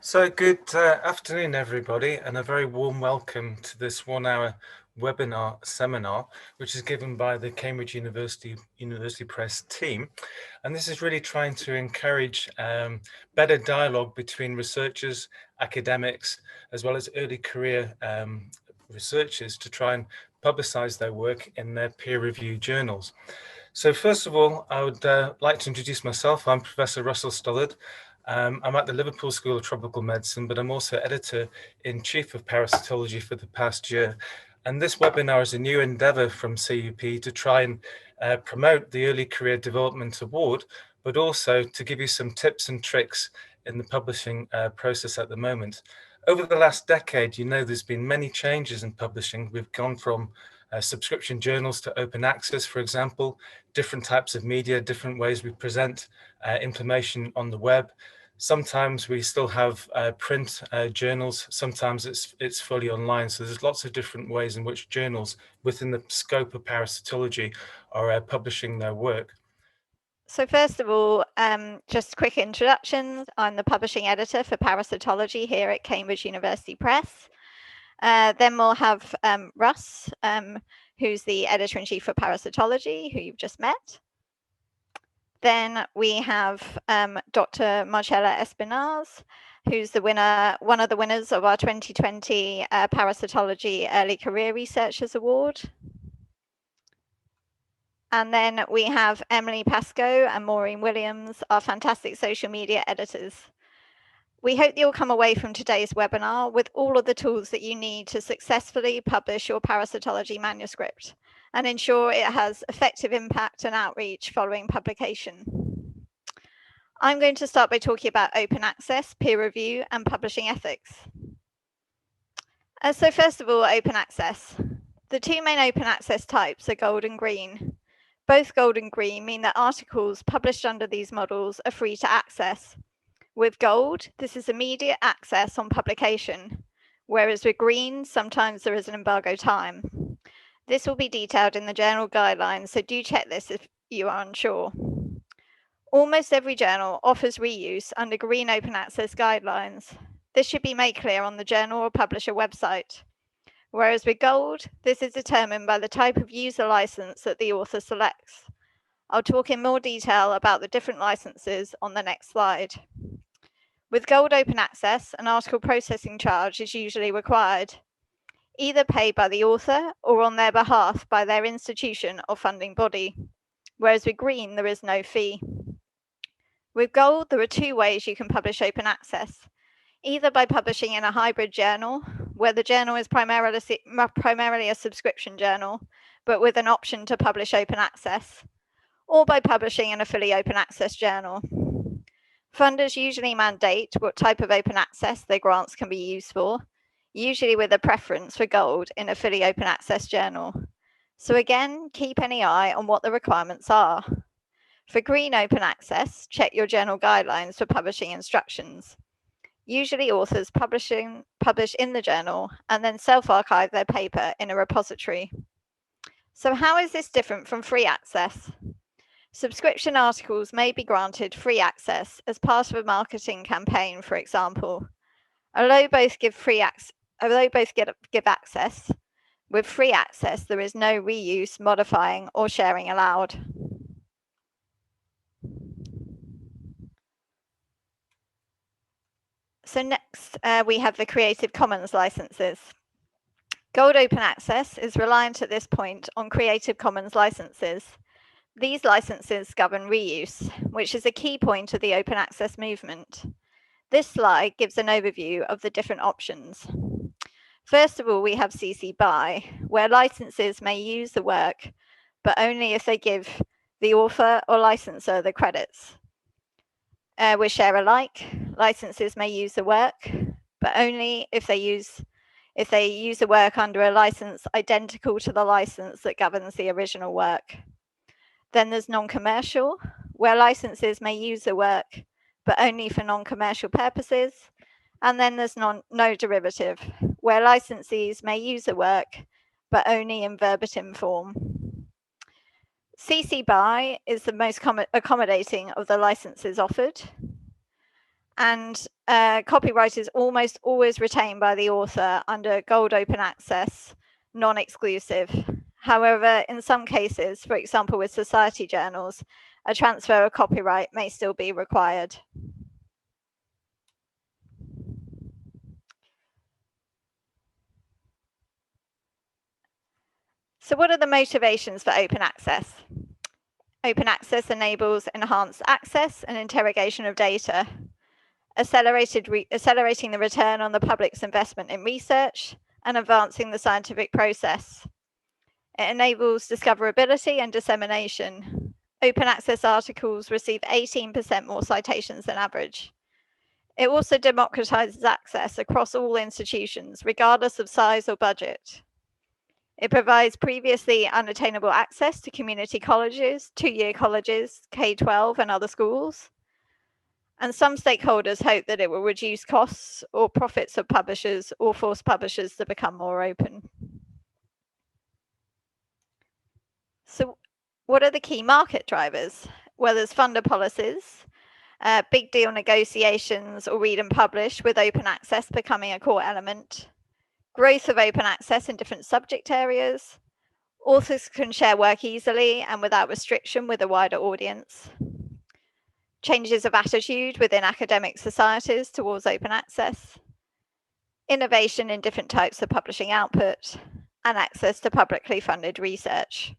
So good afternoon, everybody, and a very warm welcome to this 1-hour webinar seminar, which is given by the Cambridge University Press team. And this is really trying to encourage better dialogue between researchers, academics, as well as early career researchers to try and publicize their work in their peer-reviewed journals. So first of all, I would like to introduce myself. I'm Professor Russell Stollard. I'm at the Liverpool School of Tropical Medicine, but I'm also Editor-in-Chief of Parasitology for the past year. And this webinar is a new endeavor from CUP to try and promote the Early Career Development Award, but also to give you some tips and tricks in the publishing process at the moment. Over the last decade, there's been many changes in publishing. We've gone from subscription journals to open access, for example, different types of media, different ways we present information on the web. Sometimes we still have print journals. Sometimes it's fully online. So there's lots of different ways in which journals within the scope of parasitology are publishing their work. So first of all, just quick introductions. I'm the publishing editor for Parasitology here at Cambridge University Press. Then we'll have Russ, who's the editor-in-chief for Parasitology, who you've just met. Then we have Dr. Marcella Espinaz, who's one of the winners of our 2020 Parasitology Early Career Researchers Award. And then we have Emily Pascoe and Maureen Williams, our fantastic social media editors. We hope you'll come away from today's webinar with all of the tools that you need to successfully publish your parasitology manuscript and ensure it has effective impact and outreach following publication. I'm going to start by talking about open access, peer review, and publishing ethics. So first of all, open access. The two main open access types are gold and green. Both gold and green mean that articles published under these models are free to access. With gold, this is immediate access on publication, whereas with green, sometimes there is an embargo time. This will be detailed in the journal guidelines, so do check this if you are unsure. Almost every journal offers reuse under green open access guidelines. This should be made clear on the journal or publisher website. Whereas with gold, this is determined by the type of user license that the author selects. I'll talk in more detail about the different licenses on the next slide. With gold open access, an article processing charge is usually required, either paid by the author or on their behalf by their institution or funding body, whereas with green, there is no fee. With gold, there are two ways you can publish open access, either by publishing in a hybrid journal, where the journal is primarily a subscription journal, but with an option to publish open access, or by publishing in a fully open access journal. Funders usually mandate what type of open access their grants can be used for, usually with a preference for gold in a fully open access journal. So again, keep any eye on what the requirements are. For green open access, check your journal guidelines for publishing instructions. Usually authors publish in the journal and then self-archive their paper in a repository. So how is this different from free access? Subscription articles may be granted free access as part of a marketing campaign, for example. Although both give access, with free access there is no reuse, modifying, or sharing allowed. So next, we have the Creative Commons licenses. Gold Open Access is reliant at this point on Creative Commons licenses. These licenses govern reuse, which is a key point of the open access movement. This slide gives an overview of the different options. First of all, we have CC BY, where licenses may use the work, but only if they give the author or licensor the credits. With share alike, licenses may use the work, but only if they use the work under a license identical to the license that governs the original work. Then there's non-commercial, where licenses may use the work, but only for non-commercial purposes. And then there's no derivative, where licensees may use the work, but only in verbatim form. CC BY is the most accommodating of the licenses offered. And copyright is almost always retained by the author under Gold Open Access, non-exclusive. However, in some cases, for example with society journals, a transfer of copyright may still be required. So what are the motivations for open access? Open access enables enhanced access and interrogation of data, accelerating the return on the public's investment in research and advancing the scientific process. It enables discoverability and dissemination. Open access articles receive 18% more citations than average. It also democratizes access across all institutions, regardless of size or budget. It provides previously unattainable access to community colleges, two-year colleges, K-12 and other schools. And some stakeholders hope that it will reduce costs or profits of publishers or force publishers to become more open. So what are the key market drivers? Well, there's funder policies, big deal negotiations or read and publish with open access becoming a core element, growth of open access in different subject areas, authors can share work easily and without restriction with a wider audience, changes of attitude within academic societies towards open access, innovation in different types of publishing output, and access to publicly funded research.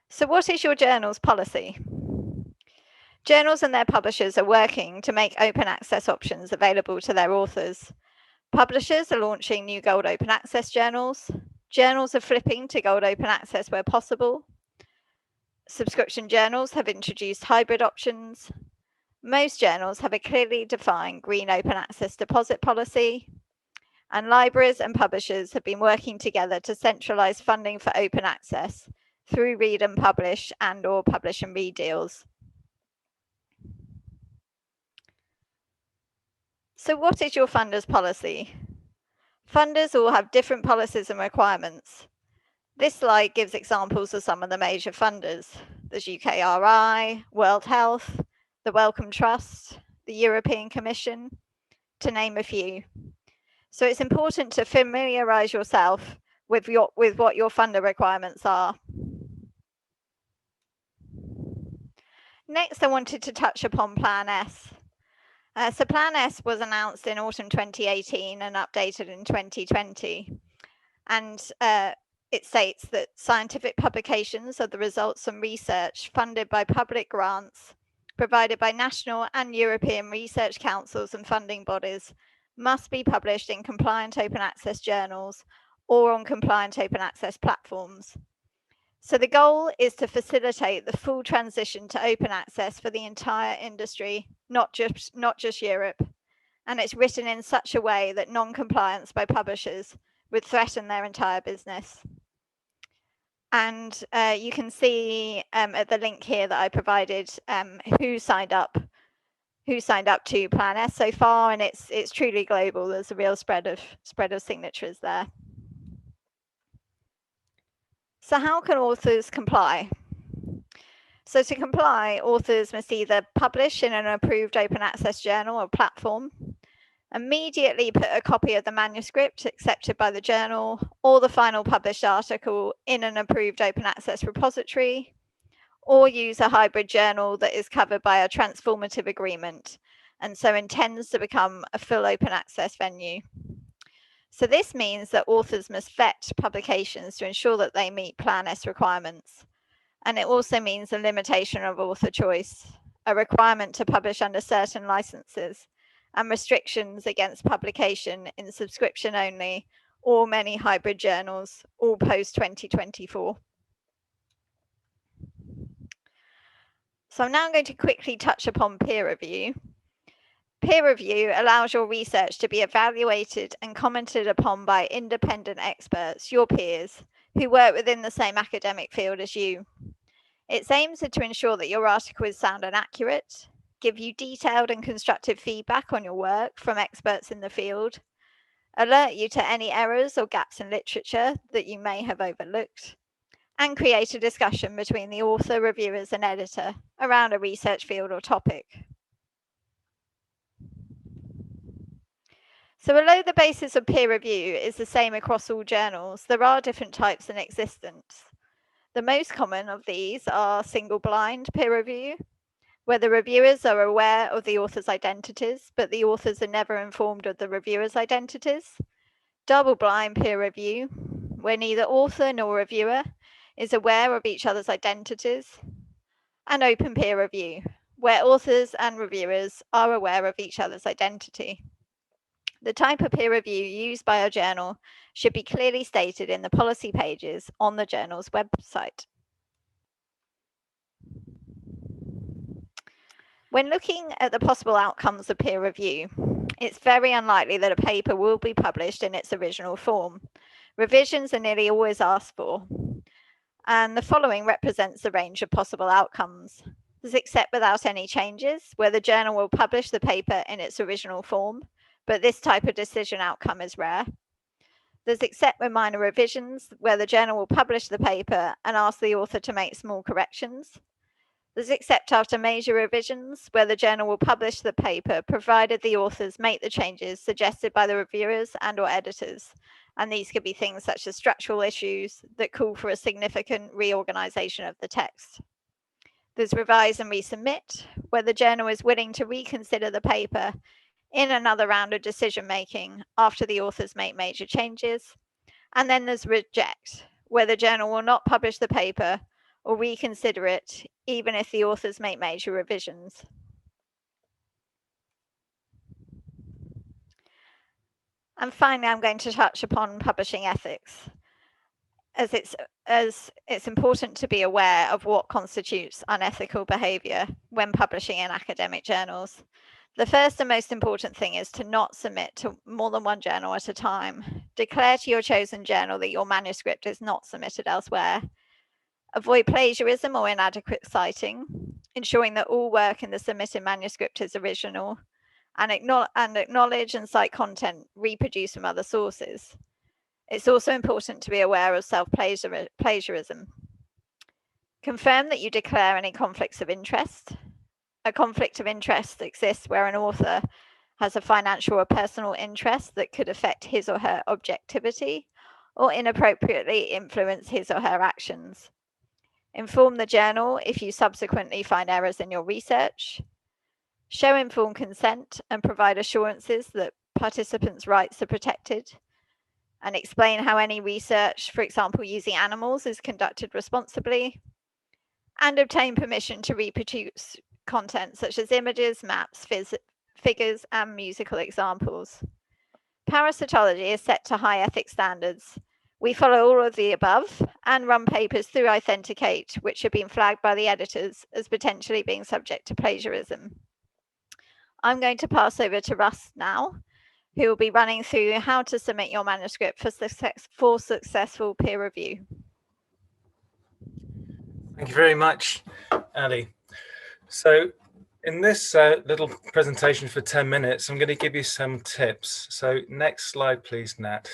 So what is your journal's policy? Journals and their publishers are working to make open access options available to their authors. Publishers are launching new Gold Open Access journals. Journals are flipping to Gold Open Access where possible. Subscription journals have introduced hybrid options. Most journals have a clearly defined green open access deposit policy. And libraries and publishers have been working together to centralize funding for open access through read and publish and/or publish and read deals. So what is your funder's policy? Funders all have different policies and requirements. This slide gives examples of some of the major funders. There's UKRI, World Health, the Wellcome Trust, the European Commission, to name a few. So it's important to familiarize yourself with what your funder requirements are. Next, I wanted to touch upon Plan S. So Plan S was announced in autumn 2018 and updated in 2020. And it states that scientific publications are the results from research funded by public grants provided by national and European research councils and funding bodies must be published in compliant open access journals or on compliant open access platforms. So the goal is to facilitate the full transition to open access for the entire industry, not just Europe. And it's written in such a way that non-compliance by publishers would threaten their entire business. And you can see at the link here that I provided who signed up to Plan S so far, and it's truly global. There's a real spread of signatures there. So how can authors comply? So to comply, authors must either publish in an approved open access journal or platform, immediately put a copy of the manuscript accepted by the journal or the final published article in an approved open access repository, or use a hybrid journal that is covered by a transformative agreement and so intends to become a full open access venue. So this means that authors must vet publications to ensure that they meet Plan S requirements. And it also means a limitation of author choice, a requirement to publish under certain licenses, and restrictions against publication in subscription only or many hybrid journals, all post 2024. So I'm now going to quickly touch upon peer review. Peer review allows your research to be evaluated and commented upon by independent experts, your peers, who work within the same academic field as you. Its aims are to ensure that your article is sound and accurate, give you detailed and constructive feedback on your work from experts in the field, alert you to any errors or gaps in literature that you may have overlooked, and create a discussion between the author, reviewers, and editor around a research field or topic. So although the basis of peer review is the same across all journals, there are different types in existence. The most common of these are single-blind peer review, where the reviewers are aware of the author's identities, but the authors are never informed of the reviewers' identities. Double-blind peer review, where neither author nor reviewer is aware of each other's identities. And open peer review, where authors and reviewers are aware of each other's identity. The type of peer review used by a journal should be clearly stated in the policy pages on the journal's website. When looking at the possible outcomes of peer review, it's very unlikely that a paper will be published in its original form. Revisions are nearly always asked for, and the following represents the range of possible outcomes. There's accept without any changes, where the journal will publish the paper in its original form, but this type of decision outcome is rare. There's accept with minor revisions, where the journal will publish the paper and ask the author to make small corrections. There's accept after major revisions, where the journal will publish the paper, provided the authors make the changes suggested by the reviewers and/or editors. And these could be things such as structural issues that call for a significant reorganization of the text. There's revise and resubmit, where the journal is willing to reconsider the paper in another round of decision making after the authors make major changes. And then there's reject, where the journal will not publish the paper or reconsider it, even if the authors make major revisions. And finally, I'm going to touch upon publishing ethics, as it's important to be aware of what constitutes unethical behavior when publishing in academic journals. The first and most important thing is to not submit to more than one journal at a time. Declare to your chosen journal that your manuscript is not submitted elsewhere. Avoid plagiarism or inadequate citing, ensuring that all work in the submitted manuscript is original, and acknowledge and cite content reproduced from other sources. It's also important to be aware of self-plagiarism. Confirm that you declare any conflicts of interest. A conflict of interest exists where an author has a financial or personal interest that could affect his or her objectivity or inappropriately influence his or her actions. Inform the journal if you subsequently find errors in your research. Show informed consent and provide assurances that participants' rights are protected. And explain how any research, for example, using animals, is conducted responsibly. And obtain permission to reproduce content such as images, maps, figures, and musical examples. Parasitology is set to high ethics standards. We follow all of the above and run papers through Authenticate, which have been flagged by the editors as potentially being subject to plagiarism. I'm going to pass over to Russ now, who will be running through how to submit your manuscript for successful peer review. Thank you very much, Ali. So in this little presentation for 10 minutes, I'm going to give you some tips. So next slide, please, Nat.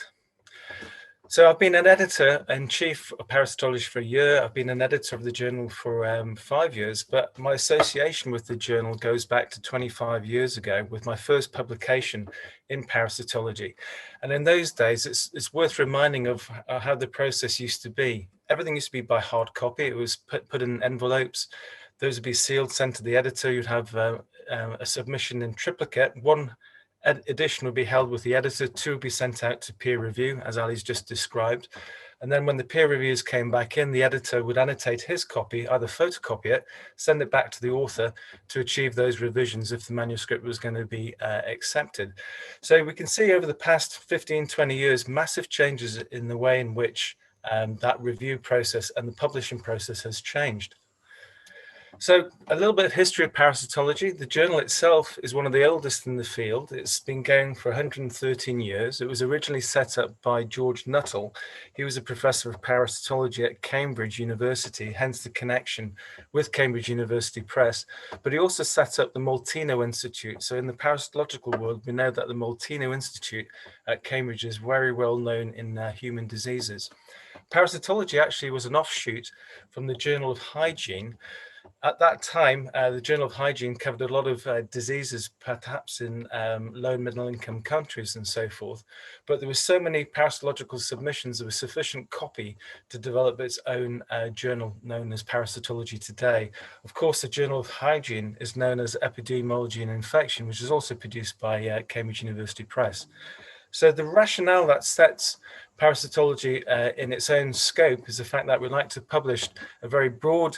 So I've been an editor-in-chief of Parasitology for a year. I've been an editor of the journal for 5 years, but my association with the journal goes back to 25 years ago with my first publication in Parasitology. And in those days, it's worth reminding of how the process used to be. Everything used to be by hard copy. It was put in envelopes. Those would be sealed, sent to the editor. You'd have a submission in triplicate. One edition would be held with the editor, 2 would be sent out to peer review, as Ali's just described. And then when the peer reviewers came back in, the editor would annotate his copy, either photocopy it, send it back to the author to achieve those revisions if the manuscript was going to be accepted. So we can see over the past 15, 20 years, massive changes in the way in which that review process and the publishing process has changed. So a little bit of history of parasitology. The journal itself is one of the oldest in the field. It's been going for 113 years. It was originally set up by George Nuttall. He was a professor of parasitology at Cambridge University, hence the connection with Cambridge University Press. But he also set up the Molteno Institute. So in the parasitological world, we know that the Molteno Institute at Cambridge is very well known in human diseases. Parasitology actually was an offshoot from the Journal of Hygiene. At that time, the Journal of Hygiene covered a lot of diseases, perhaps in low and middle income countries and so forth. But there were so many parasitological submissions, there was sufficient copy to develop its own journal known as Parasitology today. Of course, the Journal of Hygiene is known as Epidemiology and Infection, which is also produced by Cambridge University Press. So the rationale that sets parasitology in its own scope is the fact that we'd like to publish a very broad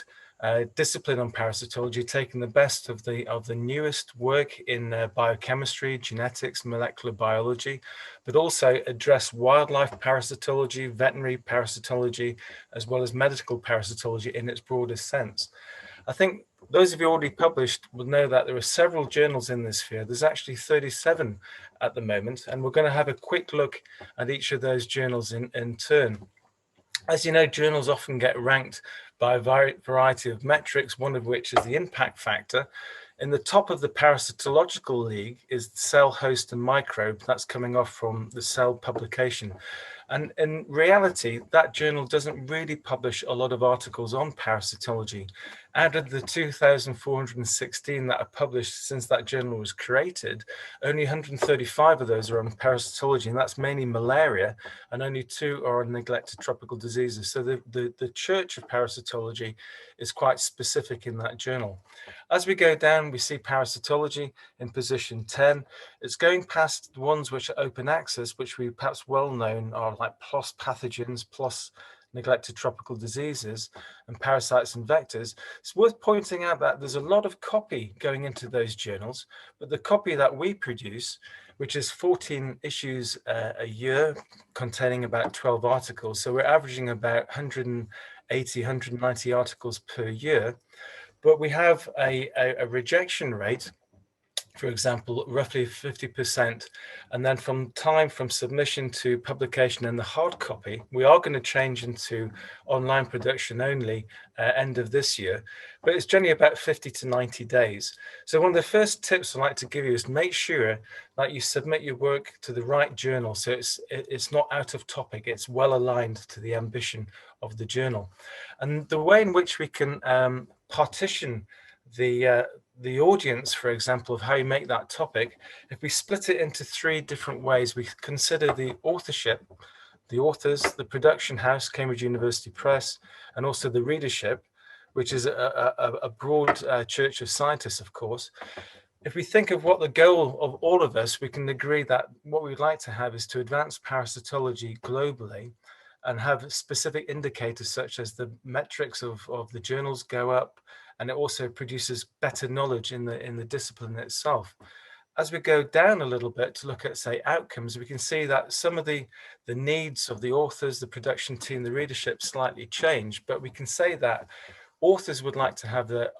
discipline on parasitology, taking the best of the newest work in biochemistry, genetics, molecular biology, but also address wildlife parasitology, veterinary parasitology, as well as medical parasitology in its broadest sense. I think those of you already published will know that there are several journals in this sphere. There's actually 37 at the moment, and we're going to have a quick look at each of those journals in turn. As you know, journals often get ranked by a variety of metrics, one of which is the impact factor. In the top of the parasitological league is cell, host, and microbe. That's coming off from the Cell publication. And in reality, that journal doesn't really publish a lot of articles on parasitology. Out of the 2,416 that are published since that journal was created, only 135 of those are on parasitology, and that's mainly malaria, and only 2 are on neglected tropical diseases. So the church of parasitology is quite specific in that journal. As we go down, we see parasitology in position 10. It's going past the ones which are open access, which we perhaps well known are like PLOS pathogens, PLOS neglected tropical diseases, and parasites and vectors. It's worth pointing out that there's a lot of copy going into those journals, but the copy that we produce, which is 14 issues a year, containing about 12 articles. So we're averaging about 180, 190 articles per year, but we have a rejection rate, for example, roughly 50%. And then from submission to publication in the hard copy, we are going to change into online production only end of this year, but it's generally about 50 to 90 days. So one of the first tips I'd like to give you is make sure that you submit your work to the right journal. So it's not out of topic, it's well aligned to the ambition of the journal. And the way in which we can partition the audience, for example, of how you make that topic, if we split it into 3 different ways, we consider the authorship, the authors, the production house, Cambridge University Press, and also the readership, which is a broad church of scientists, of course. If we think of what the goal of all of us, we can agree that what we'd like to have is to advance parasitology globally and have specific indicators such as the metrics of the journals go up, and it also produces better knowledge in the discipline itself. As we go down a little bit to look at, say, outcomes, we can see that some of the needs of the authors, the production team, the readership slightly change, but we can say that authors would like to have their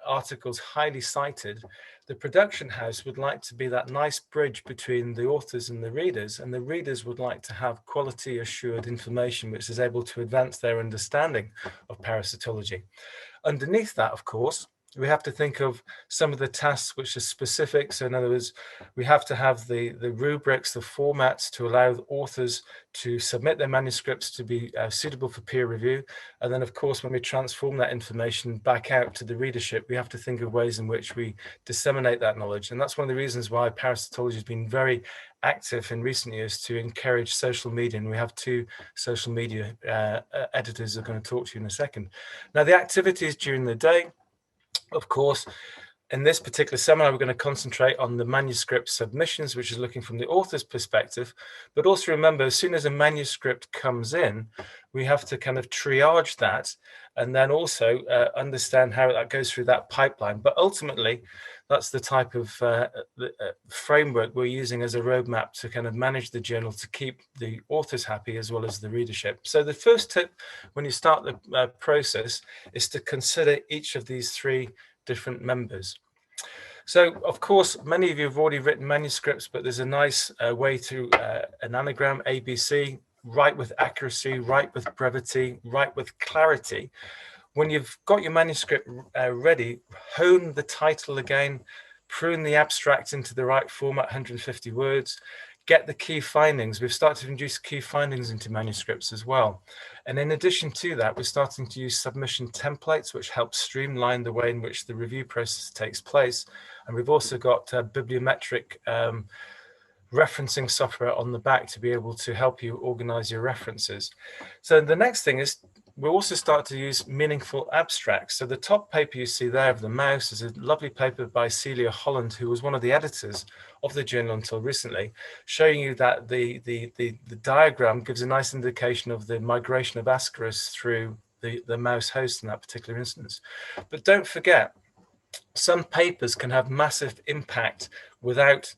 articles highly cited. The production house would like to be that nice bridge between the authors and the readers would like to have quality assured information which is able to advance their understanding of parasitology. Underneath that, of course, we have to think of some of the tasks which are specific. So in other words, we have to have the rubrics, the formats to allow the authors to submit their manuscripts to be suitable for peer review. And then, of course, when we transform that information back out to the readership, we have to think of ways in which we disseminate that knowledge. And that's one of the reasons why parasitology has been very active in recent years to encourage social media. And we have 2 social media editors who are going to talk to you in a second. Now, the activities during the day, of course, in this particular seminar, we're going to concentrate on the manuscript submissions, which is looking from the author's perspective. But also remember, as soon as a manuscript comes in, we have to kind of triage that and then also understand how that goes through that pipeline. But ultimately, that's the type of framework we're using as a roadmap to kind of manage the journal to keep the authors happy as well as the readership. So the first tip when you start the process is to consider each of these 3 different members. So, of course, many of you have already written manuscripts, but there's a nice way to an anagram, ABC, write with accuracy, write with brevity, write with clarity. When you've got your manuscript ready, hone the title again, prune the abstract into the right format, 150 words, get the key findings. We've started to introduce key findings into manuscripts as well. And in addition to that, we're starting to use submission templates, which help streamline the way in which the review process takes place. And we've also got bibliometric referencing software on the back to be able to help you organize your references. So the next thing is we'll also start to use meaningful abstracts. So the top paper you see there of the mouse is a lovely paper by Celia Holland, who was one of the editors of the journal until recently, showing you that the diagram gives a nice indication of the migration of ascaris through the mouse host in that particular instance. But don't forget, some papers can have massive impact without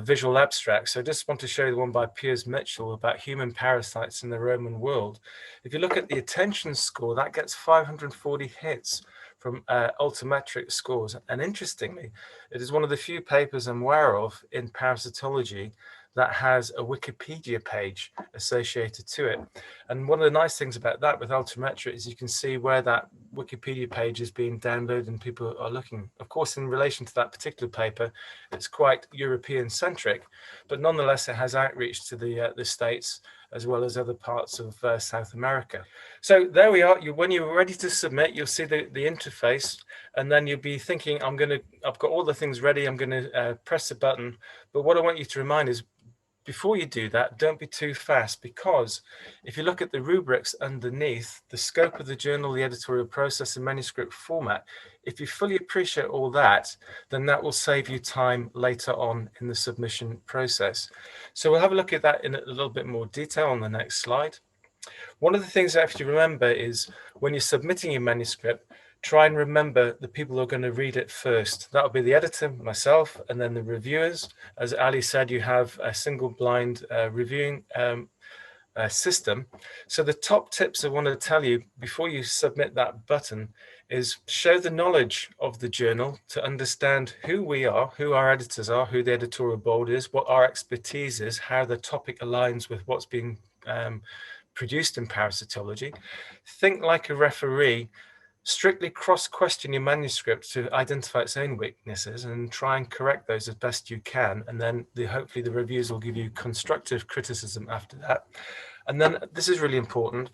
visual abstracts. So I just want to show you the one by Piers Mitchell about human parasites in the Roman world. If you look at the attention score, that gets 540 hits from altimetric scores. And interestingly, it is one of the few papers I'm aware of in parasitology that has a Wikipedia page associated to it. And one of the nice things about that with altimetric is you can see where that Wikipedia page is being downloaded and people are looking. Of course, in relation to that particular paper, it's quite European-centric, but nonetheless, it has outreach to the States as well as other parts of South America. So there we are. When you're ready to submit, you'll see the interface, and then you'll be thinking, I've got all the things ready. I'm going to press the button. But what I want you to remind is, before you do that, don't be too fast, because if you look at the rubrics underneath, the scope of the journal, the editorial process, and manuscript format, if you fully appreciate all that, then that will save you time later on in the submission process. So we'll have a look at that in a little bit more detail on the next slide. One of the things I have to remember is when you're submitting your manuscript, try and remember the people who are going to read it first. That will be the editor, myself, and then the reviewers. As Ali said, you have a single blind reviewing system. So the top tips I want to tell you before you submit that button is show the knowledge of the journal to understand who we are, who our editors are, who the editorial board is, what our expertise is, how the topic aligns with what's being produced in parasitology. Think like a referee. Strictly cross-question your manuscript to identify its own weaknesses and try and correct those as best you can. And then hopefully the reviews will give you constructive criticism after that. And then this is really important,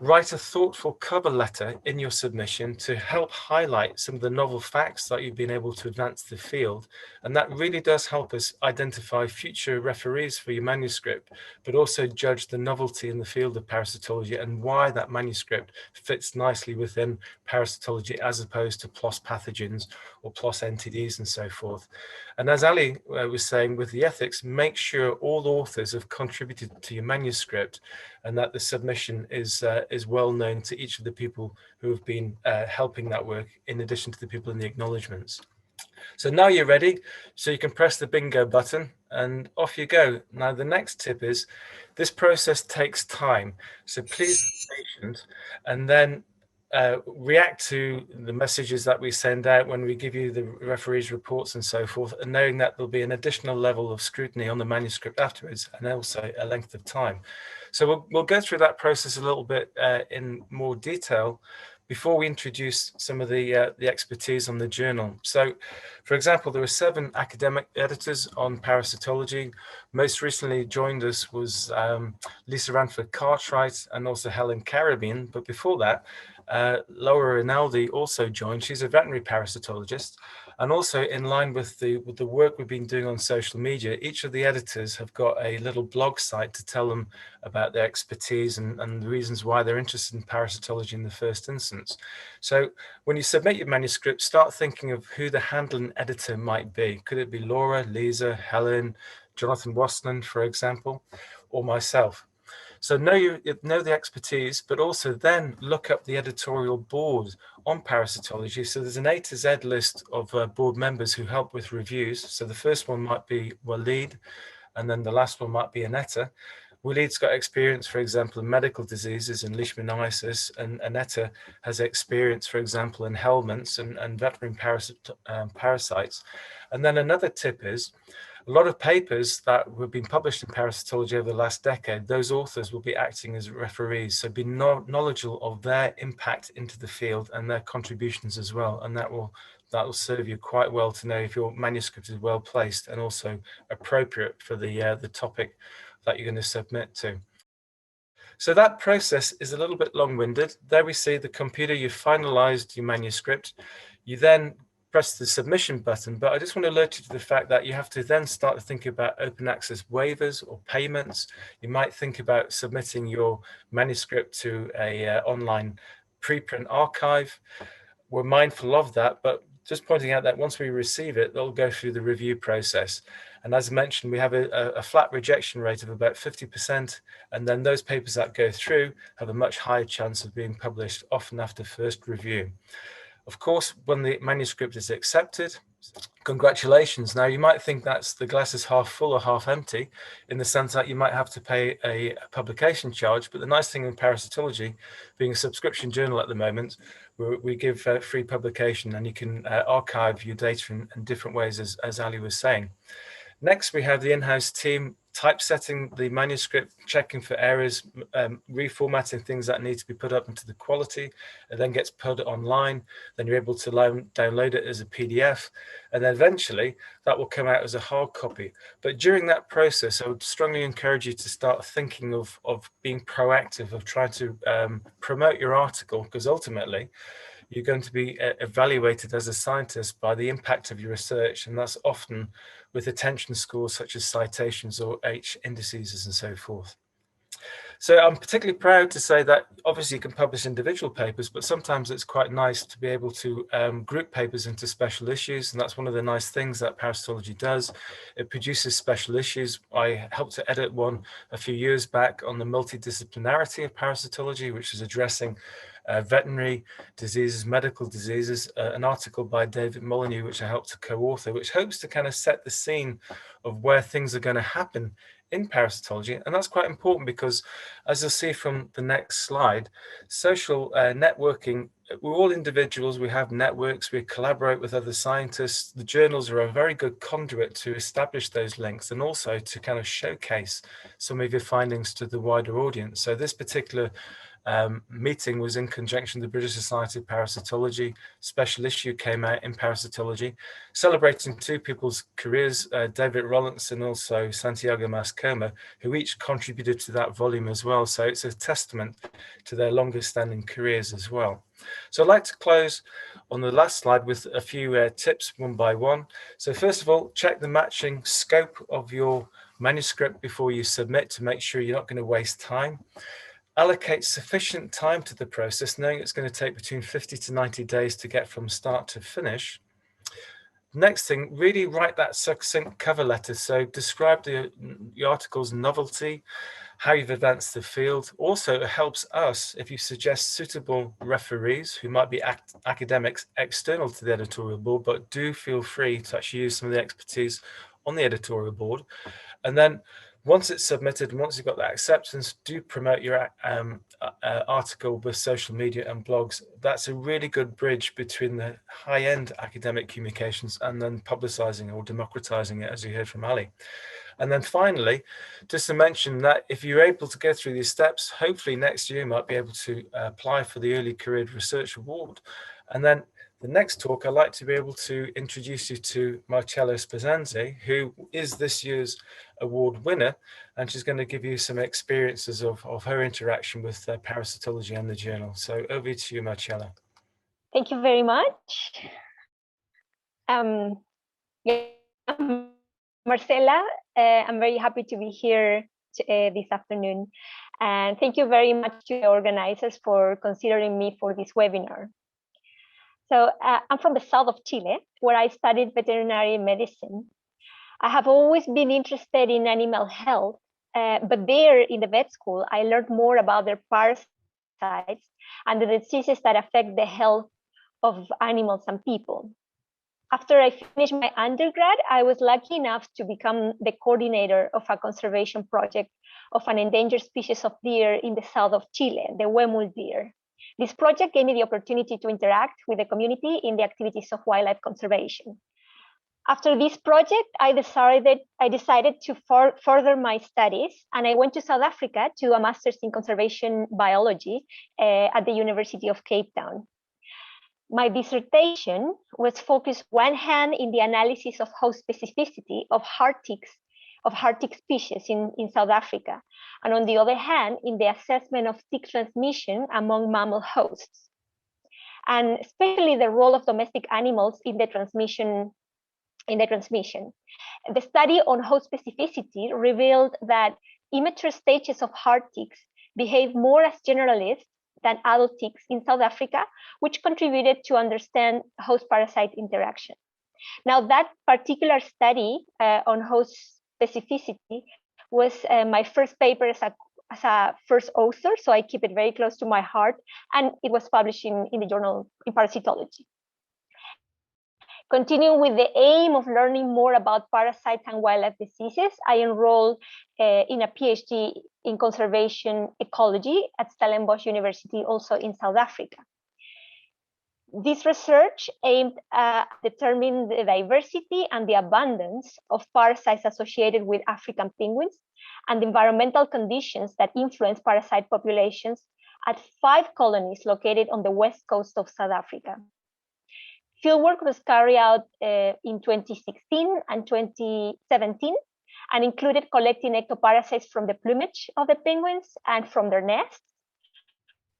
write a thoughtful cover letter in your submission to help highlight some of the novel facts that you've been able to advance the field. And that really does help us identify future referees for your manuscript, but also judge the novelty in the field of parasitology and why that manuscript fits nicely within parasitology as opposed to PLOS pathogens or PLOS NTDs and so forth. And as Ali was saying with the ethics, make sure all authors have contributed to your manuscript and that the submission is well known to each of the people who have been helping that work, in addition to the people in the acknowledgements. So now you're ready, so you can press the bingo button and off you go. Now the next tip is this process takes time, so please be patient and then react to the messages that we send out when we give you the referees reports and so forth, and knowing that there'll be an additional level of scrutiny on the manuscript afterwards and also a length of time. So we'll go through that process a little bit in more detail before we introduce some of the expertise on the journal. So, for example, there are 7 academic editors on parasitology. Most recently joined us was Lisa Ranford Cartwright and also Helen Carabin. But before that, Laura Rinaldi also joined. She's a veterinary parasitologist. And also in line with the work we've been doing on social media, each of the editors have got a little blog site to tell them about their expertise and the reasons why they're interested in parasitology in the first instance. So when you submit your manuscript, start thinking of who the handling editor might be. Could it be Laura, Lisa, Helen, Jonathan Wasserman, for example, or myself? So know the expertise, but also then look up the editorial board on parasitology. So there's an A to Z list of board members who help with reviews. So the first one might be Walid, and then the last one might be Anetta. Walid's got experience, for example, in medical diseases and leishmaniasis, and Anetta has experience, for example, in helminths and veterinary parasites. And then another tip is, a lot of papers that have been published in parasitology over the last decade, those authors will be acting as referees, so be knowledgeable of their impact into the field and their contributions as well, and that will that will serve you quite well to know if your manuscript is well placed and also appropriate for the topic that you're going to submit to. So that process is a little bit long-winded. There we see the computer, you've finalized your manuscript. You then press the submission button, but I just want to alert you to the fact that you have to then start to think about open access waivers or payments. You might think about submitting your manuscript to a online preprint archive. We're mindful of that, but just pointing out that once we receive it, they'll go through the review process. And as I mentioned, we have a flat rejection rate of about 50%. And then those papers that go through have a much higher chance of being published, often after first review. Of course, when the manuscript is accepted, congratulations. Now, you might think that's the glass is half full or half empty, in the sense that you might have to pay a publication charge. But the nice thing in Parasitology, being a subscription journal at the moment, we give free publication, and you can archive your data in different ways, as Ali was saying. Next, we have the in-house team typesetting the manuscript, checking for errors, reformatting things that need to be put up into the quality. It then gets put online. Then you're able to download it as a PDF. And then eventually that will come out as a hard copy. But during that process, I would strongly encourage you to start thinking of being proactive, of trying to promote your article, because ultimately you're going to be evaluated as a scientist by the impact of your research. And that's often with attention scores such as citations or H indices and so forth. So I'm particularly proud to say that obviously you can publish individual papers, but sometimes it's quite nice to be able to group papers into special issues. And that's one of the nice things that Parasitology does. It produces special issues. I helped to edit one a few years back on the multidisciplinarity of parasitology, which is addressing veterinary diseases, medical diseases, an article by David Molyneux, which I helped to co-author, which hopes to kind of set the scene of where things are going to happen in parasitology. And that's quite important because, as you'll see from the next slide, social networking, we're all individuals, we have networks, we collaborate with other scientists. The journals are a very good conduit to establish those links and also to kind of showcase some of your findings to the wider audience. So this particular meeting was in conjunction with the British Society of Parasitology. Special issue came out in Parasitology, celebrating two people's careers, David Rollins and also Santiago Mascoma, who each contributed to that volume as well. So it's a testament to their longest standing careers as well. So I'd like to close on the last slide with a few tips one by one. So first of all, check the matching scope of your manuscript before you submit to make sure you're not going to waste time. Allocate sufficient time to the process, knowing it's going to take between 50 to 90 days to get from start to finish. Next thing, really write that succinct cover letter. So describe the article's novelty, how you've advanced the field. Also, it helps us if you suggest suitable referees who might be academics external to the editorial board, but do feel free to actually use some of the expertise on the editorial board. And then once it's submitted, and once you've got that acceptance, do promote your article with social media and blogs. That's a really good bridge between the high-end academic communications and then publicizing or democratizing it, as you heard from Ali. And then finally, just to mention that if you're able to go through these steps, hopefully next year you might be able to apply for the Early Career Research Award. And then the next talk, I'd like to be able to introduce you to Marcella Spezzanzi, who is this year's award winner, and she's going to give you some experiences of her interaction with parasitology and the journal. So over to you, Marcella. Thank you very much. Yeah, Marcella, I'm very happy to be here this afternoon. And thank you very much to the organizers for considering me for this webinar. So I'm from the south of Chile, where I studied veterinary medicine. I have always been interested in animal health, but there in the vet school, I learned more about their parasites and the diseases that affect the health of animals and people. After I finished my undergrad, I was lucky enough to become the coordinator of a conservation project of an endangered species of deer in the south of Chile, the huemul deer. This project gave me the opportunity to interact with the community in the activities of wildlife conservation. After this project, I decided to further my studies, and I went to South Africa to a master's in conservation biology at the University of Cape Town. My dissertation was focused one hand in the analysis of host specificity of hard tick species in South Africa, and on the other hand, in the assessment of tick transmission among mammal hosts, and especially the role of domestic animals in the transmission. The study on host specificity revealed that immature stages of hard ticks behave more as generalists than adult ticks in South Africa, which contributed to understand host-parasite interaction. Now, that particular study on host specificity was my first paper as a first author, so I keep it very close to my heart, and it was published in the journal in Parasitology. Continuing with the aim of learning more about parasites and wildlife diseases, I enrolled in a PhD in conservation ecology at Stellenbosch University, also in South Africa. This research aimed at determining the diversity and the abundance of parasites associated with African penguins and the environmental conditions that influence parasite populations at 5 colonies located on the west coast of South Africa. Fieldwork was carried out in 2016 and 2017 and included collecting ectoparasites from the plumage of the penguins and from their nests,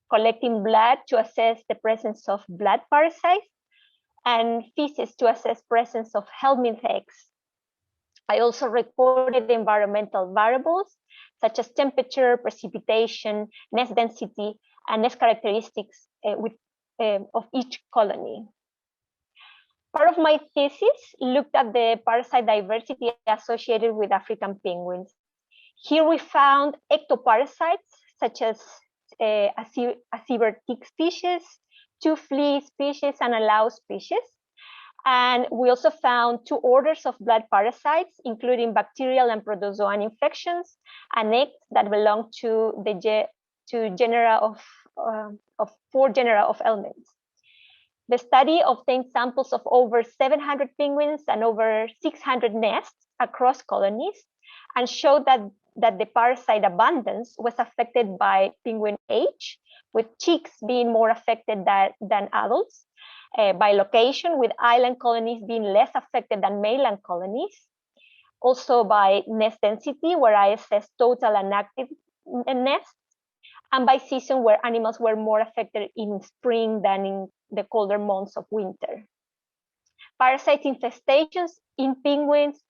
collecting blood to assess the presence of blood parasites, and feces to assess presence of helminth eggs. I also recorded the environmental variables such as temperature, precipitation, nest density, and nest characteristics of each colony. Part of my thesis looked at the parasite diversity associated with African penguins. Here we found ectoparasites such as a zebra tick species, 2 flea species, and a louse species. And we also found 2 orders of blood parasites, including bacterial and protozoan infections, and eggs that belong to genera of 4 genera of helminths. The study obtained samples of over 700 penguins and over 600 nests across colonies and showed that the parasite abundance was affected by penguin age, with chicks being more affected than adults, by location, with island colonies being less affected than mainland colonies, also by nest density, where I assessed total and active nests, and by season, where animals were more affected in spring than in the colder months of winter. Parasite infestations in penguins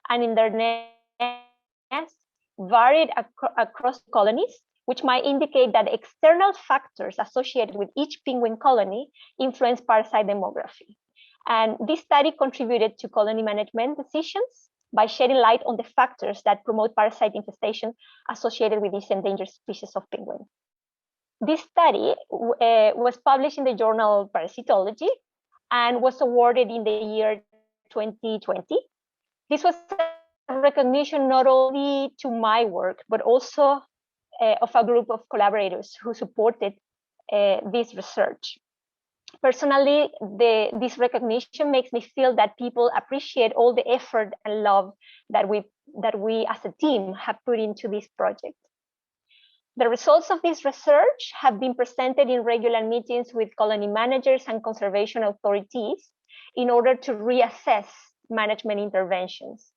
and in their nests varied across colonies, which might indicate that external factors associated with each penguin colony influence parasite demography. And this study contributed to colony management decisions by shedding light on the factors that promote parasite infestation associated with these endangered species of penguin. This study was published in the journal Parasitology and was awarded in the year 2020. This was a recognition not only to my work, but also of a group of collaborators who supported this research. Personally, this recognition makes me feel that people appreciate all the effort and love that we as a team have put into this project. The results of this research have been presented in regular meetings with colony managers and conservation authorities in order to reassess management interventions.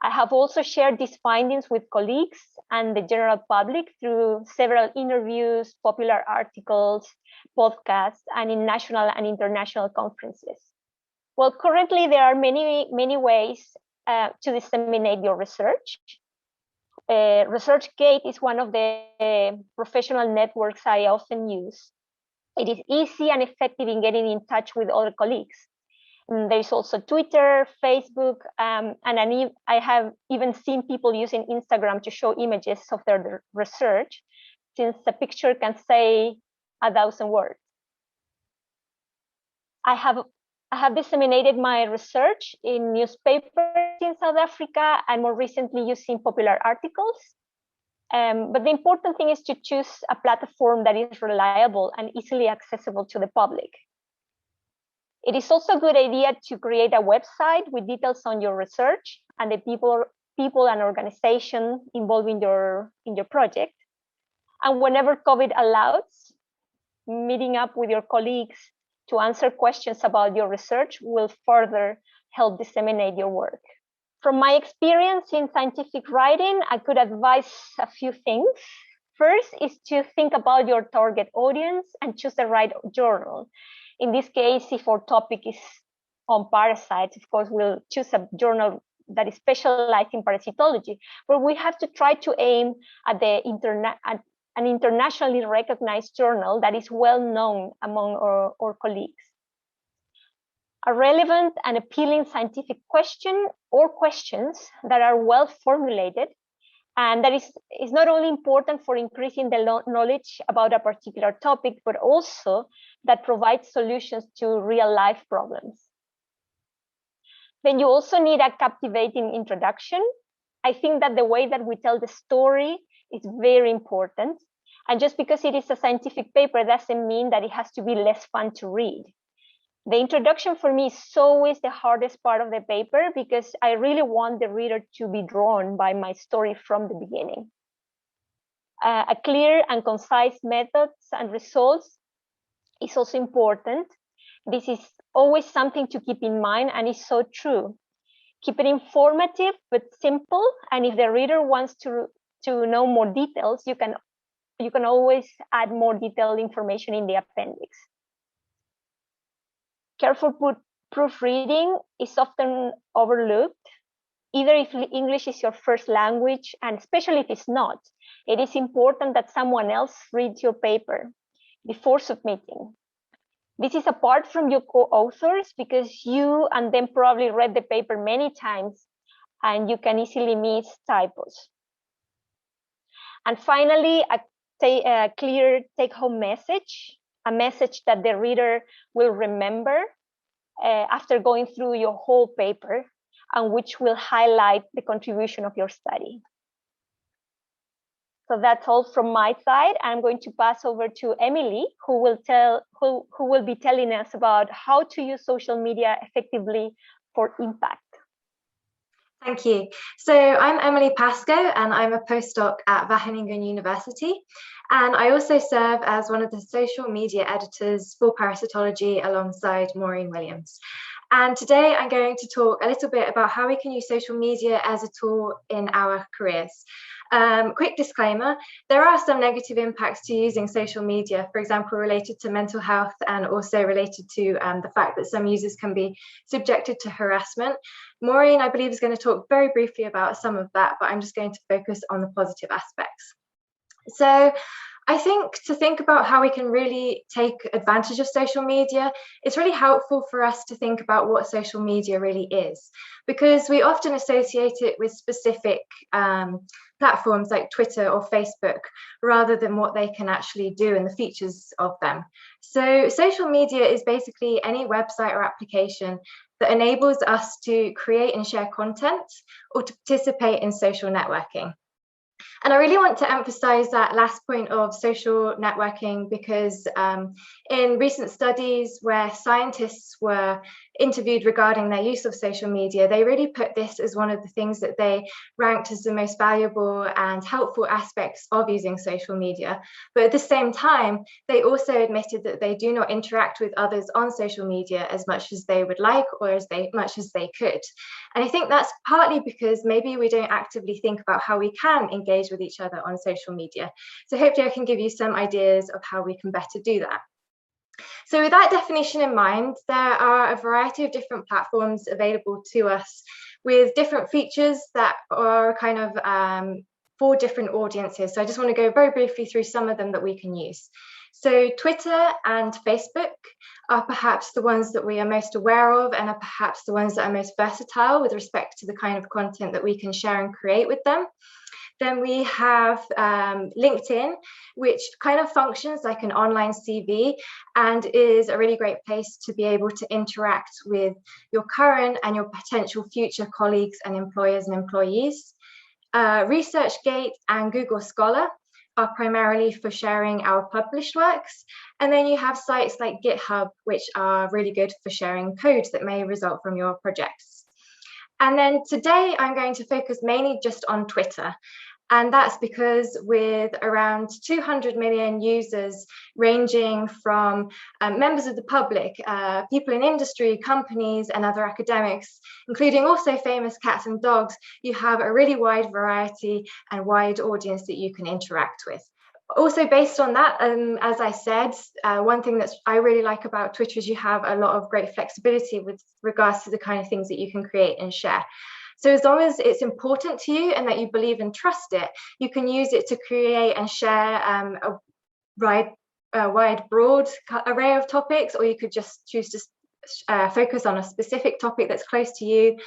I have also shared these findings with colleagues and the general public through several interviews, popular articles, podcasts, and in national and international conferences. Well, currently there are many ways to disseminate your research. ResearchGate is one of the professional networks I often use. It is easy and effective in getting in touch with other colleagues. There's also Twitter, Facebook, and I have even seen people using Instagram to show images of their research, since a picture can say 1,000 words. I have disseminated my research in newspapers in South Africa and more recently using popular articles. But the important thing is to choose a platform that is reliable and easily accessible to the public. It is also a good idea to create a website with details on your research and the people and organization involved in your project. And whenever COVID allows, meeting up with your colleagues to answer questions about your research will further help disseminate your work. From my experience in scientific writing, I could advise a few things. First is to think about your target audience and choose the right journal. In this case, if our topic is on parasites, of course, we'll choose a journal that is specialized in parasitology, but we have to try to aim at an internationally recognized journal that is well known among our colleagues. A relevant and appealing scientific question or questions that are well formulated, and that is not only important for increasing the knowledge about a particular topic, but also that provides solutions to real life problems. Then you also need a captivating introduction. I think that the way that we tell the story is very important. And just because it is a scientific paper doesn't mean that it has to be less fun to read. The introduction for me is always the hardest part of the paper because I really want the reader to be drawn by my story from the beginning. A clear and concise methods and results is also important. This is always something to keep in mind, and it's so true. Keep it informative but simple, and if the reader wants to know more details, you can always add more detailed information in the appendix. Careful proofreading is often overlooked, either if English is your first language, and especially if it's not. It is important that someone else reads your paper before submitting. This is apart from your co-authors because you and them probably read the paper many times and you can easily miss typos. And finally, a clear take-home message, a message that the reader will remember after going through your whole paper and which will highlight the contribution of your study. So that's all from my side. I'm going to pass over to Emily, who will be telling us about how to use social media effectively for impact. Thank you. So I'm Emily Pasco, and I'm a postdoc at Wageningen University. And I also serve as one of the social media editors for Parasitology alongside Maureen Williams. And today I'm going to talk a little bit about how we can use social media as a tool in our careers. Quick disclaimer, there are some negative impacts to using social media, for example, related to mental health and also related to the fact that some users can be subjected to harassment. Maureen, I believe, is going to talk very briefly about some of that, but I'm just going to focus on the positive aspects. So I think to think about how we can really take advantage of social media, it's really helpful for us to think about what social media really is, because we often associate it with specific platforms like Twitter or Facebook, rather than what they can actually do and the features of them. So social media is basically any website or application that enables us to create and share content or to participate in social networking. And I really want to emphasize that last point of social networking because in recent studies where scientists were interviewed regarding their use of social media, they really put this as one of the things that they ranked as the most valuable and helpful aspects of using social media. But at the same time, they also admitted that they do not interact with others on social media as much as they would like or as much as they could. And I think that's partly because maybe we don't actively think about how we can engage with each other on social media. So hopefully I can give you some ideas of how we can better do that. So with that definition in mind, there are a variety of different platforms available to us with different features that are kind of for different audiences. So I just want to go very briefly through some of them that we can use. So Twitter and Facebook are perhaps the ones that we are most aware of and are perhaps the ones that are most versatile with respect to the kind of content that we can share and create with them. Then we have LinkedIn, which kind of functions like an online CV and is a really great place to be able to interact with your current and your potential future colleagues and employers and employees. ResearchGate and Google Scholar are primarily for sharing our published works. And then you have sites like GitHub, which are really good for sharing code that may result from your projects. And then today I'm going to focus mainly just on Twitter. And that's because with around 200 million users ranging from members of the public, people in industry, companies, and other academics, including also famous cats and dogs, you have a really wide variety and wide audience that you can interact with. Also, based on that, as I said, one thing that I really like about Twitter is you have a lot of great flexibility with regards to the kind of things that you can create and share. So as long as it's important to you and that you believe and trust it, you can use it to create and share a wide, broad array of topics, or you could just choose to focus on a specific topic that's close to you.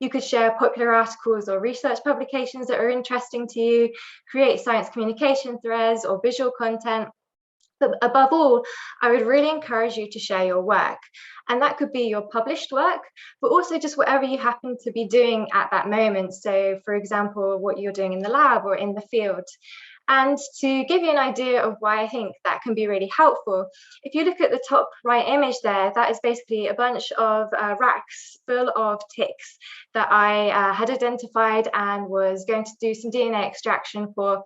You could share popular articles or research publications that are interesting to you, create science communication threads or visual content. But above all, I would really encourage you to share your work. And that could be your published work, but also just whatever you happen to be doing at that moment. So for example, what you're doing in the lab or in the field. And to give you an idea of why I think that can be really helpful, if you look at the top right image there, that is basically a bunch of racks full of ticks that I had identified and was going to do some DNA extraction for.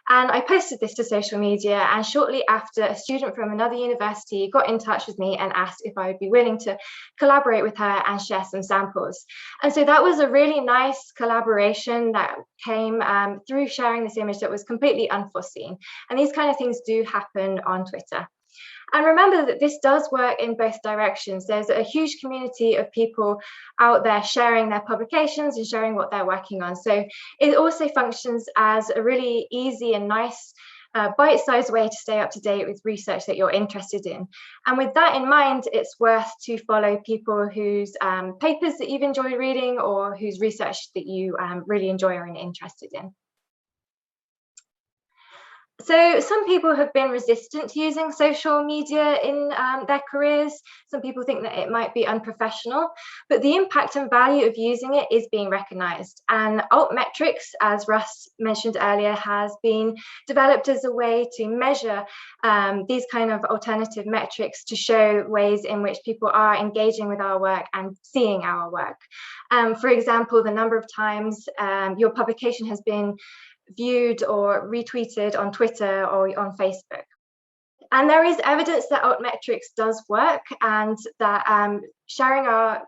And I posted this to social media, and shortly after, a student from another university got in touch with me and asked if I would be willing to collaborate with her and share some samples. And so that was a really nice collaboration that came through sharing this image that was completely unforeseen. And these kind of things do happen on Twitter. And remember that this does work in both directions. There's a huge community of people out there sharing their publications and sharing what they're working on. So it also functions as a really easy and nice bite-sized way to stay up to date with research that you're interested in. And with that in mind, it's worth to follow people whose papers that you've enjoyed reading or whose research that you really enjoy or are interested in. So some people have been resistant to using social media in their careers. Some people think that it might be unprofessional, but the impact and value of using it is being recognized. And altmetrics, as Russ mentioned earlier, has been developed as a way to measure these kind of alternative metrics to show ways in which people are engaging with our work and seeing our work. For example, the number of times your publication has been viewed or retweeted on Twitter or on Facebook. And there is evidence that altmetrics does work, and that sharing our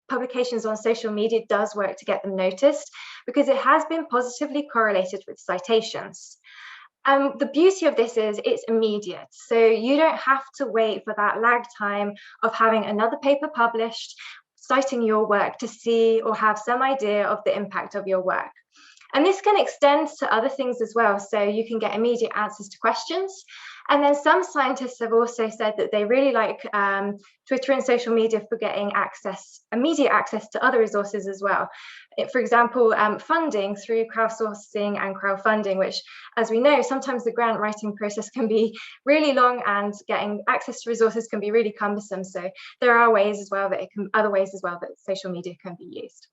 publications on social media does work to get them noticed, because it has been positively correlated with citations. The beauty of this is it's immediate. So you don't have to wait for that lag time of having another paper published, citing your work to see or have some idea of the impact of your work. And this can extend to other things as well. So you can get immediate answers to questions. And then some scientists have also said that they really like Twitter and social media for getting immediate access to other resources as well. For example, funding through crowdsourcing and crowdfunding, which, as we know, sometimes the grant writing process can be really long and getting access to resources can be really cumbersome. So there are ways as well that other ways as well that social media can be used.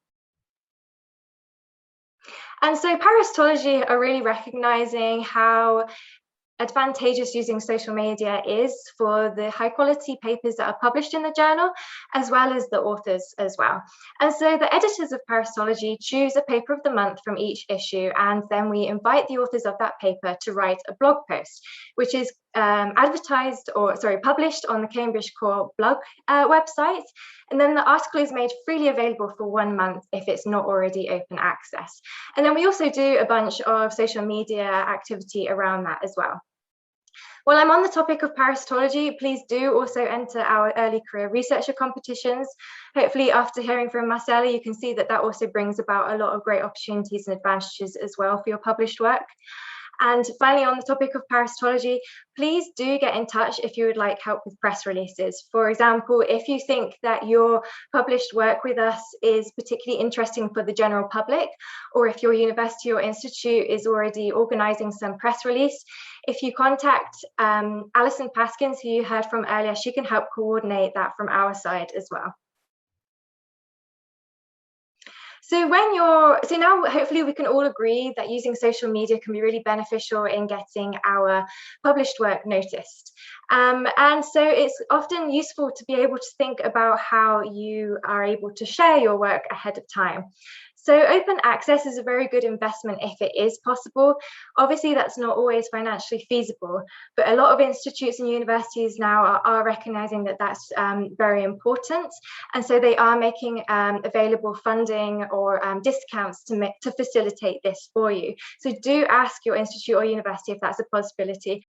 And so parasitology are really recognizing how advantageous using social media is for the high quality papers that are published in the journal, as well as the authors as well. And so the editors of Parasitology choose a paper of the month from each issue, and then we invite the authors of that paper to write a blog post, which is published on the Cambridge Core blog website. And then the article is made freely available for 1 month if it's not already open access. And then we also do a bunch of social media activity around that as well. While I'm on the topic of parasitology, please do also enter our early career researcher competitions. Hopefully after hearing from Marcella, you can see that that also brings about a lot of great opportunities and advantages as well for your published work. And finally, on the topic of parasitology, please do get in touch if you would like help with press releases. For example, if you think that your published work with us is particularly interesting for the general public, or if your university or institute is already organising some press release, if you contact Alison Paskins, who you heard from earlier, she can help coordinate that from our side as well. So now hopefully we can all agree that using social media can be really beneficial in getting our published work noticed. And so it's often useful to be able to think about how you are able to share your work ahead of time. So open access is a very good investment if it is possible. Obviously, that's not always financially feasible, but a lot of institutes and universities now are recognizing that that's very important. And so they are making available funding or discounts to facilitate this for you. So do ask your institute or university if that's a possibility.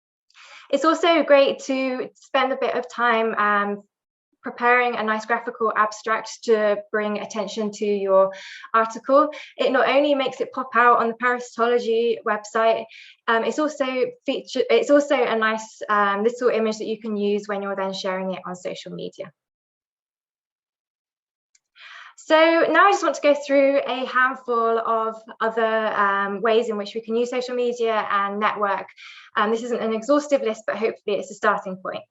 It's also great to spend a bit of time preparing a nice graphical abstract to bring attention to your article. It not only makes it pop out on the Parasitology website, it's also a nice little image that you can use when you're then sharing it on social media. So now I just want to go through a handful of other ways in which we can use social media and network. This isn't an exhaustive list, but hopefully it's a starting point.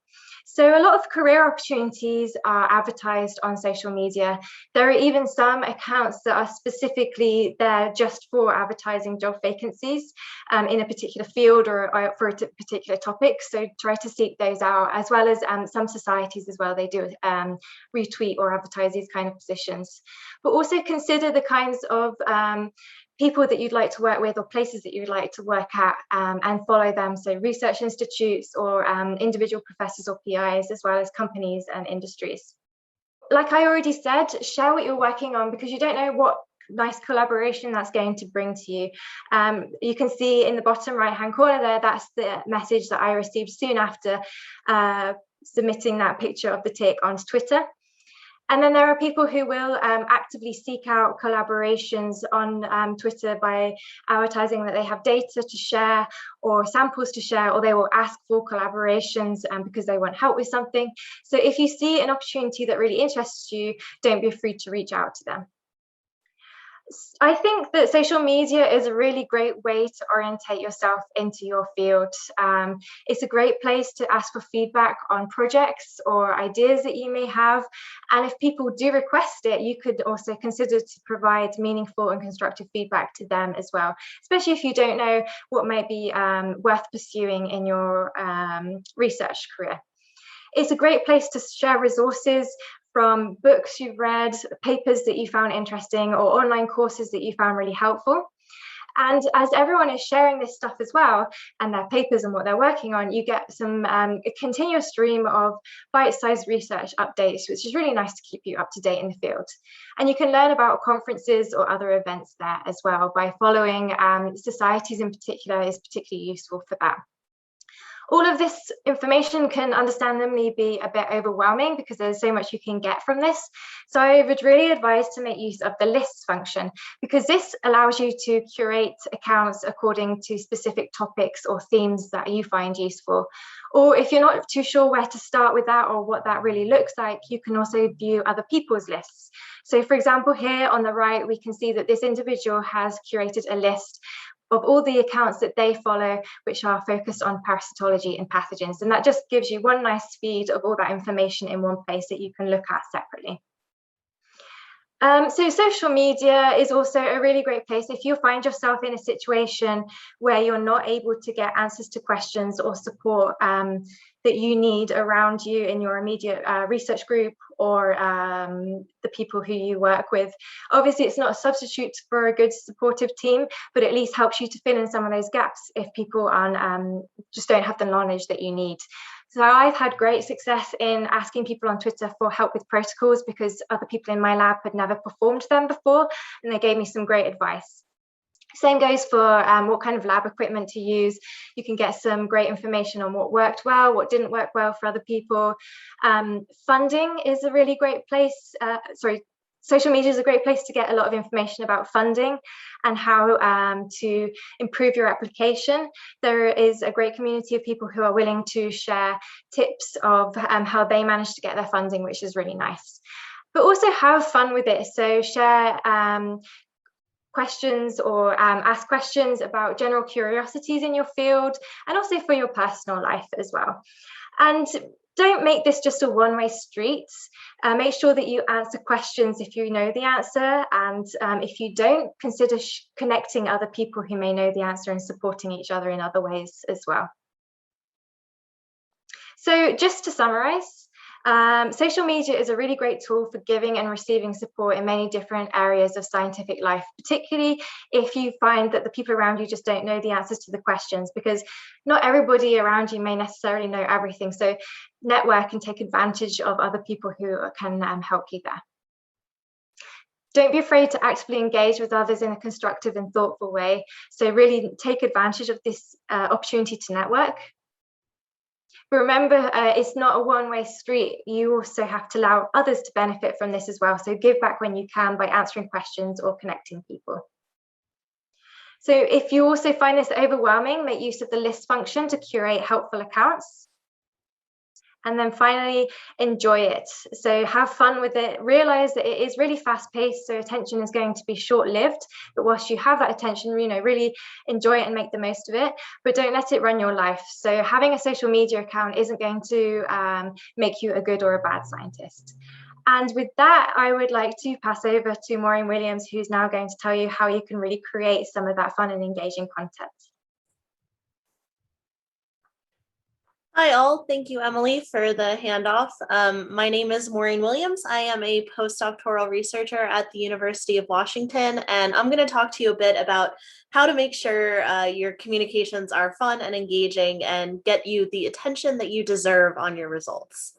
So a lot of career opportunities are advertised on social media. There are even some accounts that are specifically there just for advertising job vacancies in a particular field or for a particular topic. So try to seek those out, as well as some societies as well. They do retweet or advertise these kind of positions. But also consider the kinds of people that you'd like to work with or places that you'd like to work at and follow them. So research institutes or individual professors or PIs, as well as companies and industries. Like I already said, share what you're working on, because you don't know what nice collaboration that's going to bring to you. You can see in the bottom right hand corner there, that's the message that I received soon after submitting that picture of the tick onto Twitter. And then there are people who will actively seek out collaborations on Twitter by advertising that they have data to share or samples to share, or they will ask for collaborations because they want help with something. So if you see an opportunity that really interests you, don't be afraid to reach out to them. I think that social media is a really great way to orientate yourself into your field. It's a great place to ask for feedback on projects or ideas that you may have. And if people do request it, you could also consider to provide meaningful and constructive feedback to them as well, especially if you don't know what might be worth pursuing in your research career. It's a great place to share resources from books you've read, papers that you found interesting, or online courses that you found really helpful. And as everyone is sharing this stuff as well, and their papers and what they're working on, you get some a continuous stream of bite-sized research updates, which is really nice to keep you up to date in the field. And you can learn about conferences or other events there as well. By following societies in particular is particularly useful for that. All of this information can understandably be a bit overwhelming because there's so much you can get from this. So I would really advise to make use of the lists function, because this allows you to curate accounts according to specific topics or themes that you find useful. Or if you're not too sure where to start with that or what that really looks like, you can also view other people's lists. So for example, here on the right, we can see that this individual has curated a list of all the accounts that they follow, which are focused on parasitology and pathogens. And that just gives you one nice feed of all that information in one place that you can look at separately. So social media is also a really great place if you find yourself in a situation where you're not able to get answers to questions or support that you need around you in your immediate research group or the people who you work with. Obviously, it's not a substitute for a good supportive team, but at least helps you to fill in some of those gaps if people just don't have the knowledge that you need. So I've had great success in asking people on Twitter for help with protocols because other people in my lab had never performed them before, and they gave me some great advice. Same goes for what kind of lab equipment to use. You can get some great information on what worked well, what didn't work well for other people. Funding is a really great place. Social media is a great place to get a lot of information about funding and how to improve your application. There is a great community of people who are willing to share tips of how they managed to get their funding, which is really nice. But also have fun with it. So share questions or ask questions about general curiosities in your field and also for your personal life as well. And don't make this just a one-way street. Make sure that you answer questions if you know the answer, and if you don't, consider connecting other people who may know the answer and supporting each other in other ways as well. So just to summarize, Social media is a really great tool for giving and receiving support in many different areas of scientific life, particularly if you find that the people around you just don't know the answers to the questions, because not everybody around you may necessarily know everything. So network and take advantage of other people who can help you there. Don't be afraid to actively engage with others in a constructive and thoughtful way. So really take advantage of this opportunity to network. But remember, it's not a one-way street. You also have to allow others to benefit from this as well. So give back when you can by answering questions or connecting people. So if you also find this overwhelming, make use of the list function to curate helpful accounts. And then finally, enjoy it. So have fun with it. Realize that it is really fast-paced, so attention is going to be short-lived. But whilst you have that attention, really enjoy it and make the most of it. But don't let it run your life. So having a social media account isn't going to make you a good or a bad scientist. And with that, I would like to pass over to Maureen Williams, who's now going to tell you how you can really create some of that fun and engaging content. Hi all, thank you Emily for the handoff. My name is Maureen Williams. I am a postdoctoral researcher at the University of Washington, and I'm going to talk to you a bit about how to make sure your communications are fun and engaging and get you the attention that you deserve on your results.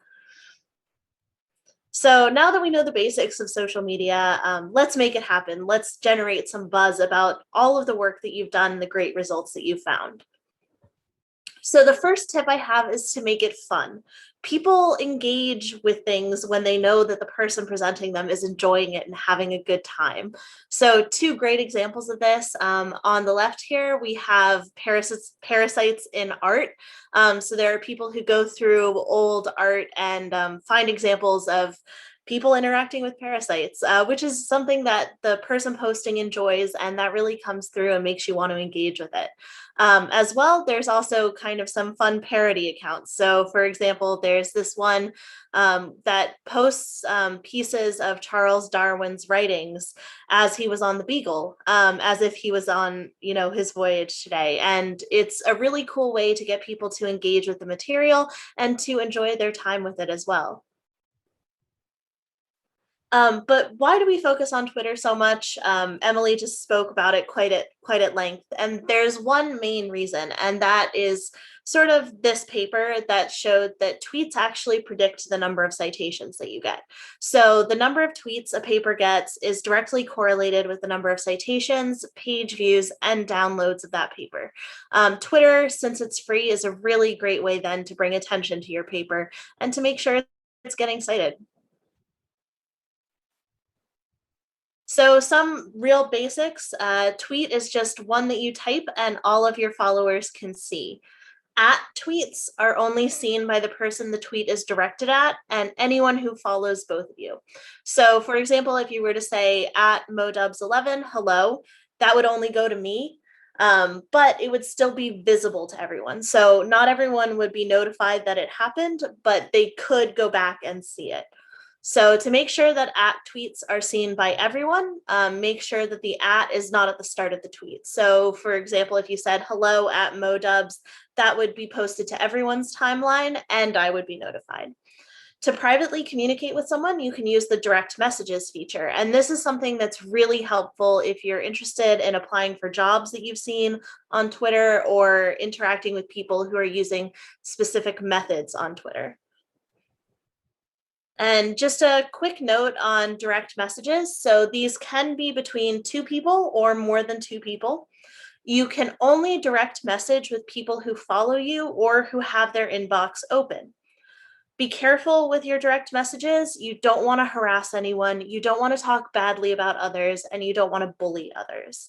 So now that we know the basics of social media, let's make it happen. Let's generate some buzz about all of the work that you've done and the great results that you've found. So the first tip I have is to make it fun. People engage with things when they know that the person presenting them is enjoying it and having a good time. So two great examples of this. On the left here, we have parasites in art. So there are people who go through old art and find examples of people interacting with parasites, which is something that the person posting enjoys, and that really comes through and makes you want to engage with it. As well, there's also kind of some fun parody accounts. So for example, there's this one that posts pieces of Charles Darwin's writings as he was on the Beagle, as if he was on, his voyage today. And it's a really cool way to get people to engage with the material and to enjoy their time with it as well. But why do we focus on Twitter so much? Emily just spoke about it quite at length. And there's one main reason, and that is sort of this paper that showed that tweets actually predict the number of citations that you get. So the number of tweets a paper gets is directly correlated with the number of citations, page views, and downloads of that paper. Twitter, since it's free, is a really great way then to bring attention to your paper and to make sure it's getting cited. So some real basics, tweet is just one that you type and all of your followers can see. @tweets are only seen by the person the tweet is directed at and anyone who follows both of you. So for example, if you were to say @modubs11, hello, that would only go to me, but it would still be visible to everyone. So not everyone would be notified that it happened, but they could go back and see it. So to make sure that @tweets are seen by everyone, make sure that the @ is not at the start of the tweet. So for example, if you said hello @modubs, that would be posted to everyone's timeline and I would be notified. To privately communicate with someone, you can use the direct messages feature. And this is something that's really helpful if you're interested in applying for jobs that you've seen on Twitter or interacting with people who are using specific methods on Twitter. And just a quick note on direct messages. So these can be between two people or more than two people. You can only direct message with people who follow you or who have their inbox open. Be careful with your direct messages. You don't want to harass anyone. You don't want to talk badly about others, and you don't want to bully others.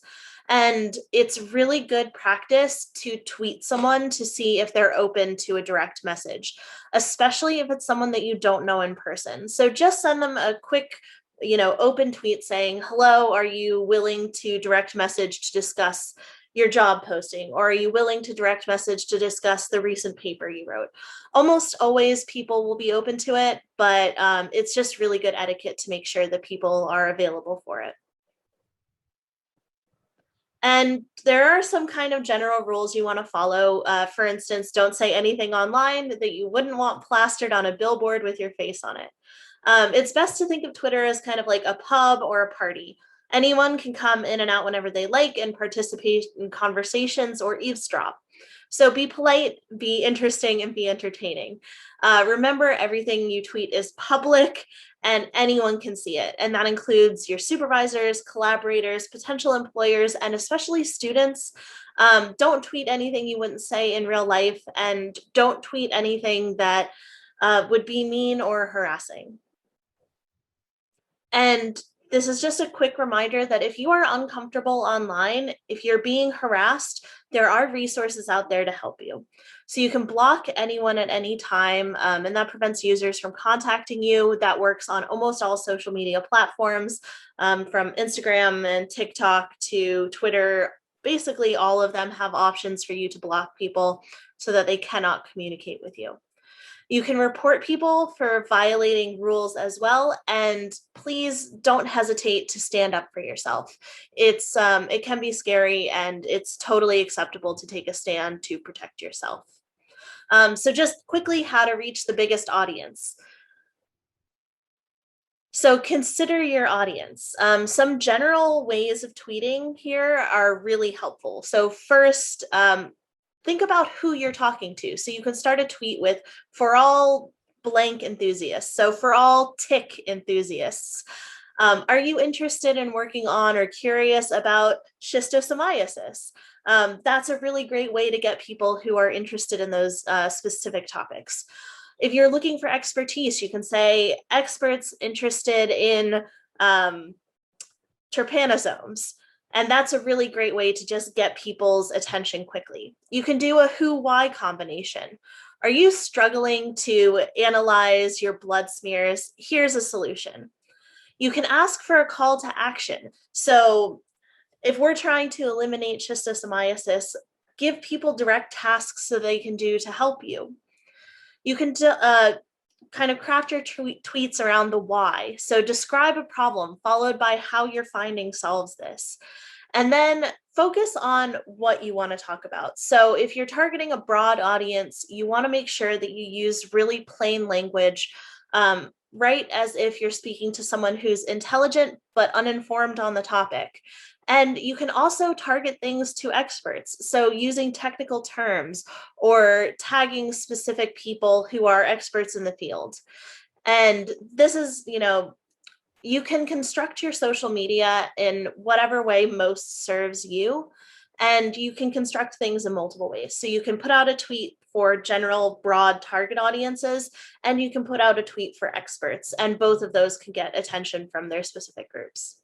And it's really good practice to tweet someone to see if they're open to a direct message, especially if it's someone that you don't know in person. So just send them a quick, open tweet saying, hello, are you willing to direct message to discuss your job posting? Or are you willing to direct message to discuss the recent paper you wrote? Almost always people will be open to it, but it's just really good etiquette to make sure that people are available for it. And there are some kind of general rules you want to follow. For instance, don't say anything online that you wouldn't want plastered on a billboard with your face on it. It's best to think of Twitter as kind of like a pub or a party. Anyone can come in and out whenever they like and participate in conversations or eavesdrop. So be polite, be interesting, and be entertaining. Remember, everything you tweet is public and anyone can see it. And that includes your supervisors, collaborators, potential employers, and especially students. Don't tweet anything you wouldn't say in real life, and don't tweet anything that would be mean or harassing. And this is just a quick reminder that if you are uncomfortable online, if you're being harassed, there are resources out there to help you. So you can block anyone at any time, and that prevents users from contacting you. That works on almost all social media platforms, from Instagram and TikTok to Twitter. Basically, all of them have options for you to block people so that they cannot communicate with you. You can report people for violating rules as well, and please don't hesitate to stand up for yourself. It can be scary, and it's totally acceptable to take a stand to protect yourself. So just quickly, how to reach the biggest audience. So consider your audience. Some general ways of tweeting here are really helpful. So first, think about who you're talking to. So you can start a tweet with, for all blank enthusiasts. So for all tick enthusiasts. Are you interested in working on or curious about schistosomiasis? That's a really great way to get people who are interested in those specific topics. If you're looking for expertise, you can say experts interested in trypanosomes. And that's a really great way to just get people's attention quickly. You can do a who-why combination. Are you struggling to analyze your blood smears? Here's a solution. You can ask for a call to action. So if we're trying to eliminate schistosomiasis, give people direct tasks so they can do to help you. You can kind of craft your tweets around the why. So describe a problem followed by how your finding solves this. And then focus on what you want to talk about. So if you're targeting a broad audience, you want to make sure that you use really plain language, right as if you're speaking to someone who's intelligent but uninformed on the topic. And you can also target things to experts. So using technical terms or tagging specific people who are experts in the field. And this is, you can construct your social media in whatever way most serves you. And you can construct things in multiple ways. So you can put out a tweet for general broad target audiences, and you can put out a tweet for experts. And both of those can get attention from their specific groups.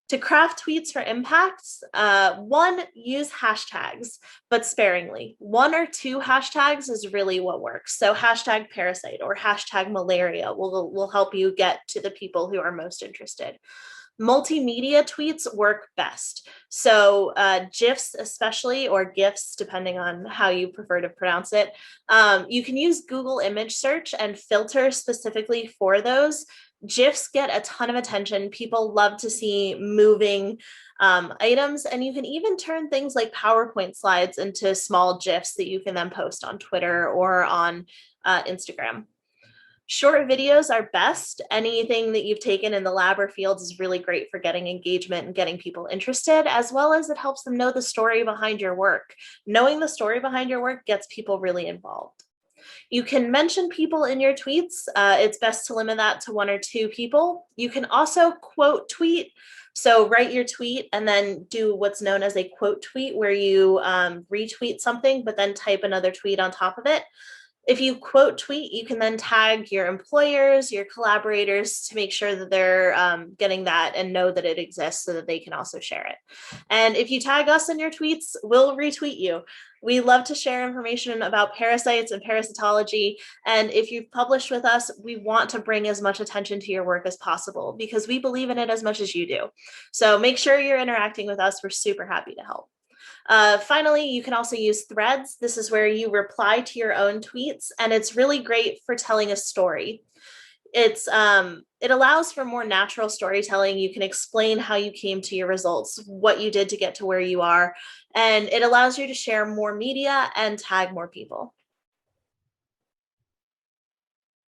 To craft tweets for impacts, one, use hashtags, but sparingly. 1 or 2 hashtags is really what works. So hashtag Parasite or hashtag malaria will help you get to the people who are most interested. Multimedia tweets work best. So GIFs especially, or GIFs, depending on how you prefer to pronounce it. You can use Google image search and filter specifically for those. GIFs get a ton of attention. People love to see moving items, and you can even turn things like PowerPoint slides into small GIFs that you can then post on Twitter or on Instagram. Short videos are best. Anything that you've taken in the lab or fields is really great for getting engagement and getting people interested, as well as it helps them know the story behind your work. Knowing the story behind your work gets people really involved. You can mention people in your tweets. It's best to limit that to 1 or 2 people. You can also quote tweet. So write your tweet and then do what's known as a quote tweet, where you retweet something, but then type another tweet on top of it. If you quote tweet, you can then tag your employers, your collaborators, to make sure that they're getting that and know that it exists so that they can also share it. And if you tag us in your tweets, we'll retweet you. We love to share information about parasites and parasitology. And if you've published with us, we want to bring as much attention to your work as possible because we believe in it as much as you do. So make sure you're interacting with us. We're super happy to help. Finally, you can also use threads. This is where you reply to your own tweets, and it's really great for telling a story. it allows for more natural storytelling. You can explain how you came to your results, what you did to get to where you are, and it allows you to share more media and tag more people.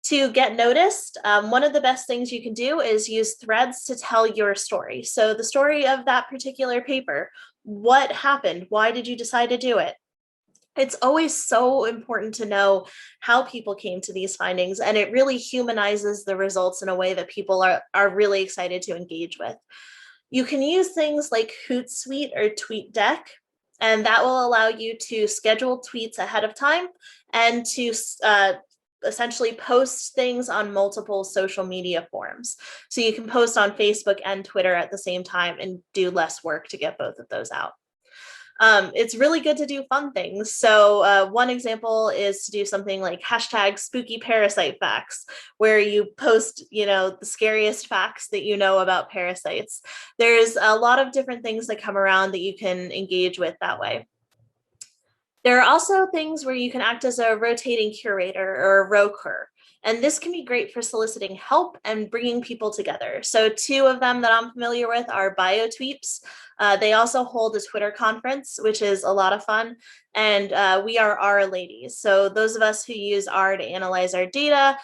To get noticed, one of the best things you can do is use threads to tell your story. So the story of that particular paper, what happened? Why did you decide to do it? It's always so important to know how people came to these findings, and it really humanizes the results in a way that people are really excited to engage with. You can use things like Hootsuite or TweetDeck, and that will allow you to schedule tweets ahead of time and to essentially post things on multiple social media forums. So you can post on Facebook and Twitter at the same time and do less work to get both of those out. It's really good to do fun things. So one example is to do something like hashtag spooky parasite facts, where you post, the scariest facts that you know about parasites. There's a lot of different things that come around that you can engage with that way. There are also things where you can act as a rotating curator or a roker. And this can be great for soliciting help and bringing people together. So 2 of them that I'm familiar with are BioTweeps. They also hold a Twitter conference, which is a lot of fun. And we are R ladies. So those of us who use R to analyze our data,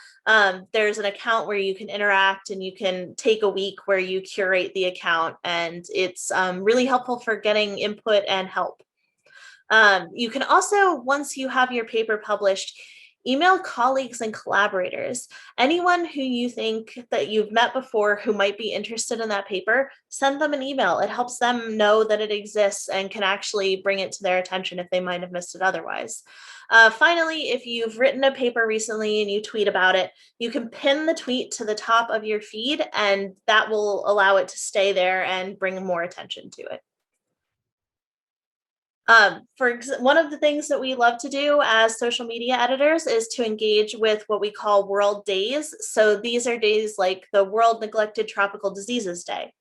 there's an account where you can interact and you can take a week where you curate the account. And it's really helpful for getting input and help. You can also, once you have your paper published, email colleagues and collaborators. Anyone who you think that you've met before who might be interested in that paper, send them an email. It helps them know that it exists and can actually bring it to their attention if they might have missed it otherwise. Finally, if you've written a paper recently and you tweet about it, you can pin the tweet to the top of your feed, and that will allow it to stay there and bring more attention to it. One of the things that we love to do as social media editors is to engage with what we call World Days. So these are days like the World Neglected Tropical Diseases Day.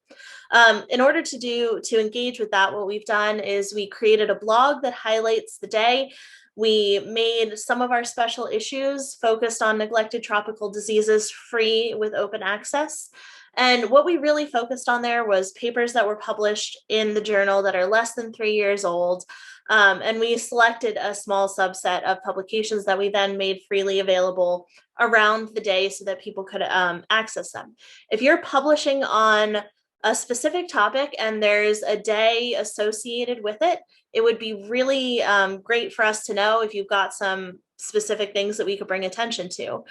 In order to engage with that, what we've done is we created a blog that highlights the day. We made some of our special issues focused on neglected tropical diseases free with open access. And what we really focused on there was papers that were published in the journal that are less than 3 years old. And we selected a small subset of publications that we then made freely available around the day so that people could access them. If you're publishing on a specific topic and there's a day associated with it, it would be really great for us to know if you've got some specific things that we could bring attention to.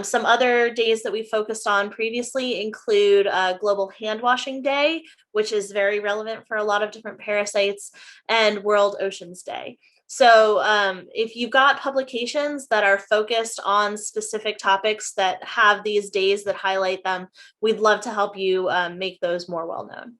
Some other days that we focused on previously include Global Hand Washing Day, which is very relevant for a lot of different parasites, and World Oceans Day. So if you've got publications that are focused on specific topics that have these days that highlight them, we'd love to help you make those more well-known.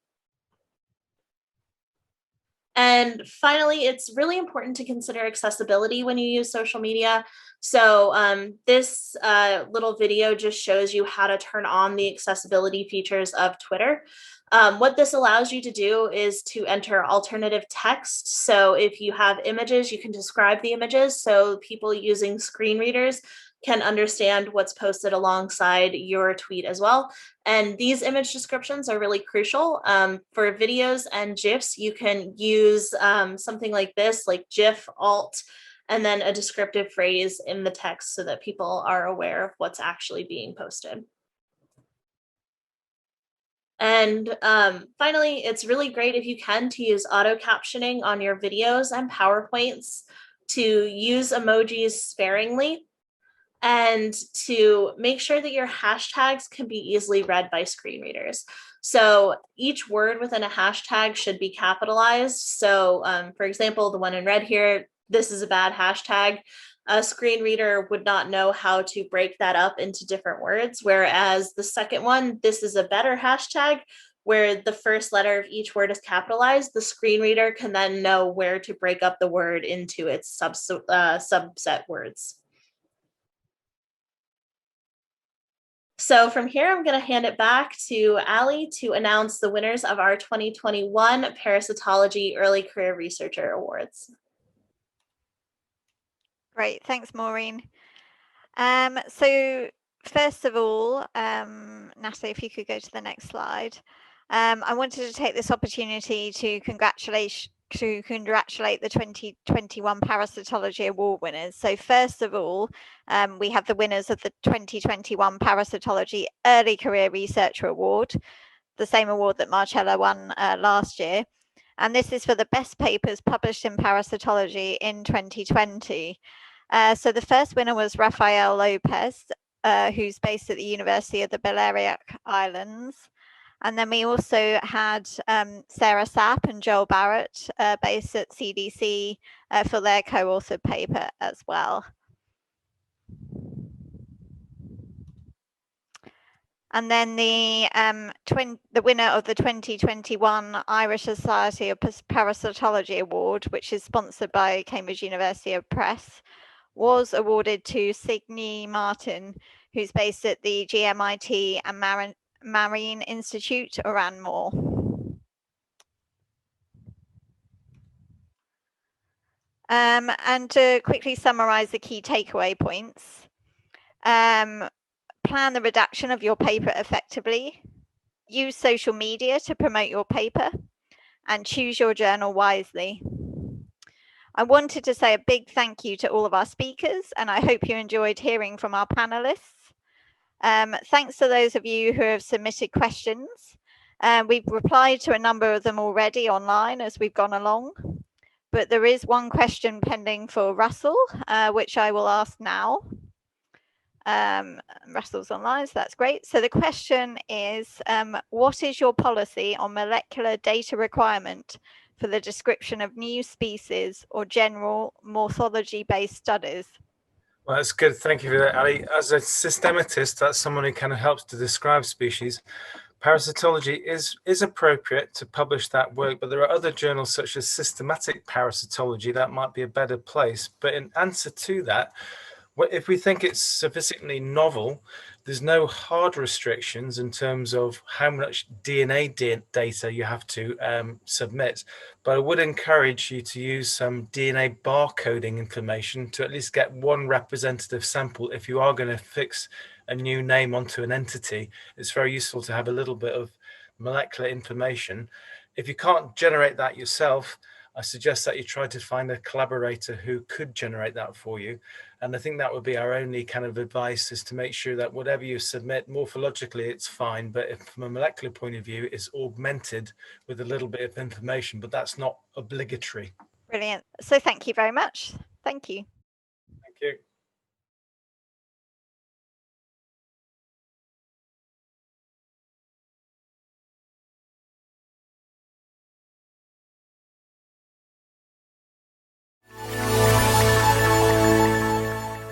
And finally, it's really important to consider accessibility when you use social media. So this little video just shows you how to turn on the accessibility features of Twitter. What this allows you to do is to enter alternative text. So if you have images, you can describe the images so people using screen readers can understand what's posted alongside your tweet as well. And these image descriptions are really crucial. For videos and GIFs, you can use something like this, like GIF, alt, and then a descriptive phrase in the text so that people are aware of what's actually being posted. And finally, it's really great if you can to use auto captioning on your videos and PowerPoints, to use emojis sparingly, and to make sure that your hashtags can be easily read by screen readers. So each word within a hashtag should be capitalized. So for example, the one in red here, this is a bad hashtag. A screen reader would not know how to break that up into different words. Whereas the second one, this is a better hashtag, where the first letter of each word is capitalized. The screen reader can then know where to break up the word into its subset words. So from here, I'm going to hand it back to Ali to announce the winners of our 2021 Parasitology Early Career Researcher Awards. Great, thanks, Maureen. So first of all, Natalie, if you could go to the next slide. I wanted to take this opportunity to congratulate the 2021 Parasitology Award winners. So first of all, we have the winners of the 2021 Parasitology Early Career Researcher Award, the same award that Marcella won last year. And this is for the best papers published in parasitology in 2020. So the first winner was Rafael Lopez, who's based at the University of the Balearic Islands. And then we also had Sarah Sapp and Joel Barrett, based at CDC, for their co-authored paper as well. And then the winner of the 2021 Irish Society of Parasitology Award, which is sponsored by Cambridge University Press, was awarded to Signe Martin, who's based at the GMIT and Marine Institute, Oranmore. And to quickly summarize the key takeaway points. Plan the redaction of your paper effectively, use social media to promote your paper, and choose your journal wisely. I wanted to say a big thank you to all of our speakers, and I hope you enjoyed hearing from our panelists. Thanks to those of you who have submitted questions. We've replied to a number of them already online as we've gone along, but there is one question pending for Russell, which I will ask now. Russell's online, so that's great. So the question is, what is your policy on molecular data requirement for the description of new species or general morphology-based studies? Well, that's good. Thank you for that, Ali. As a systematist, that's someone who kind of helps to describe species. Parasitology is appropriate to publish that work, but there are other journals such as Systematic Parasitology that might be a better place. But in answer to that, if we think it's sufficiently novel, there's no hard restrictions in terms of how much DNA data you have to submit. But I would encourage you to use some DNA barcoding information to at least get one representative sample. If you are going to fix a new name onto an entity, it's very useful to have a little bit of molecular information. If you can't generate that yourself, I suggest that you try to find a collaborator who could generate that for you. And I think that would be our only kind of advice, is to make sure that whatever you submit, morphologically, it's fine. But if from a molecular point of view, it's augmented with a little bit of information, but that's not obligatory. Brilliant. So thank you very much. Thank you. Thank you.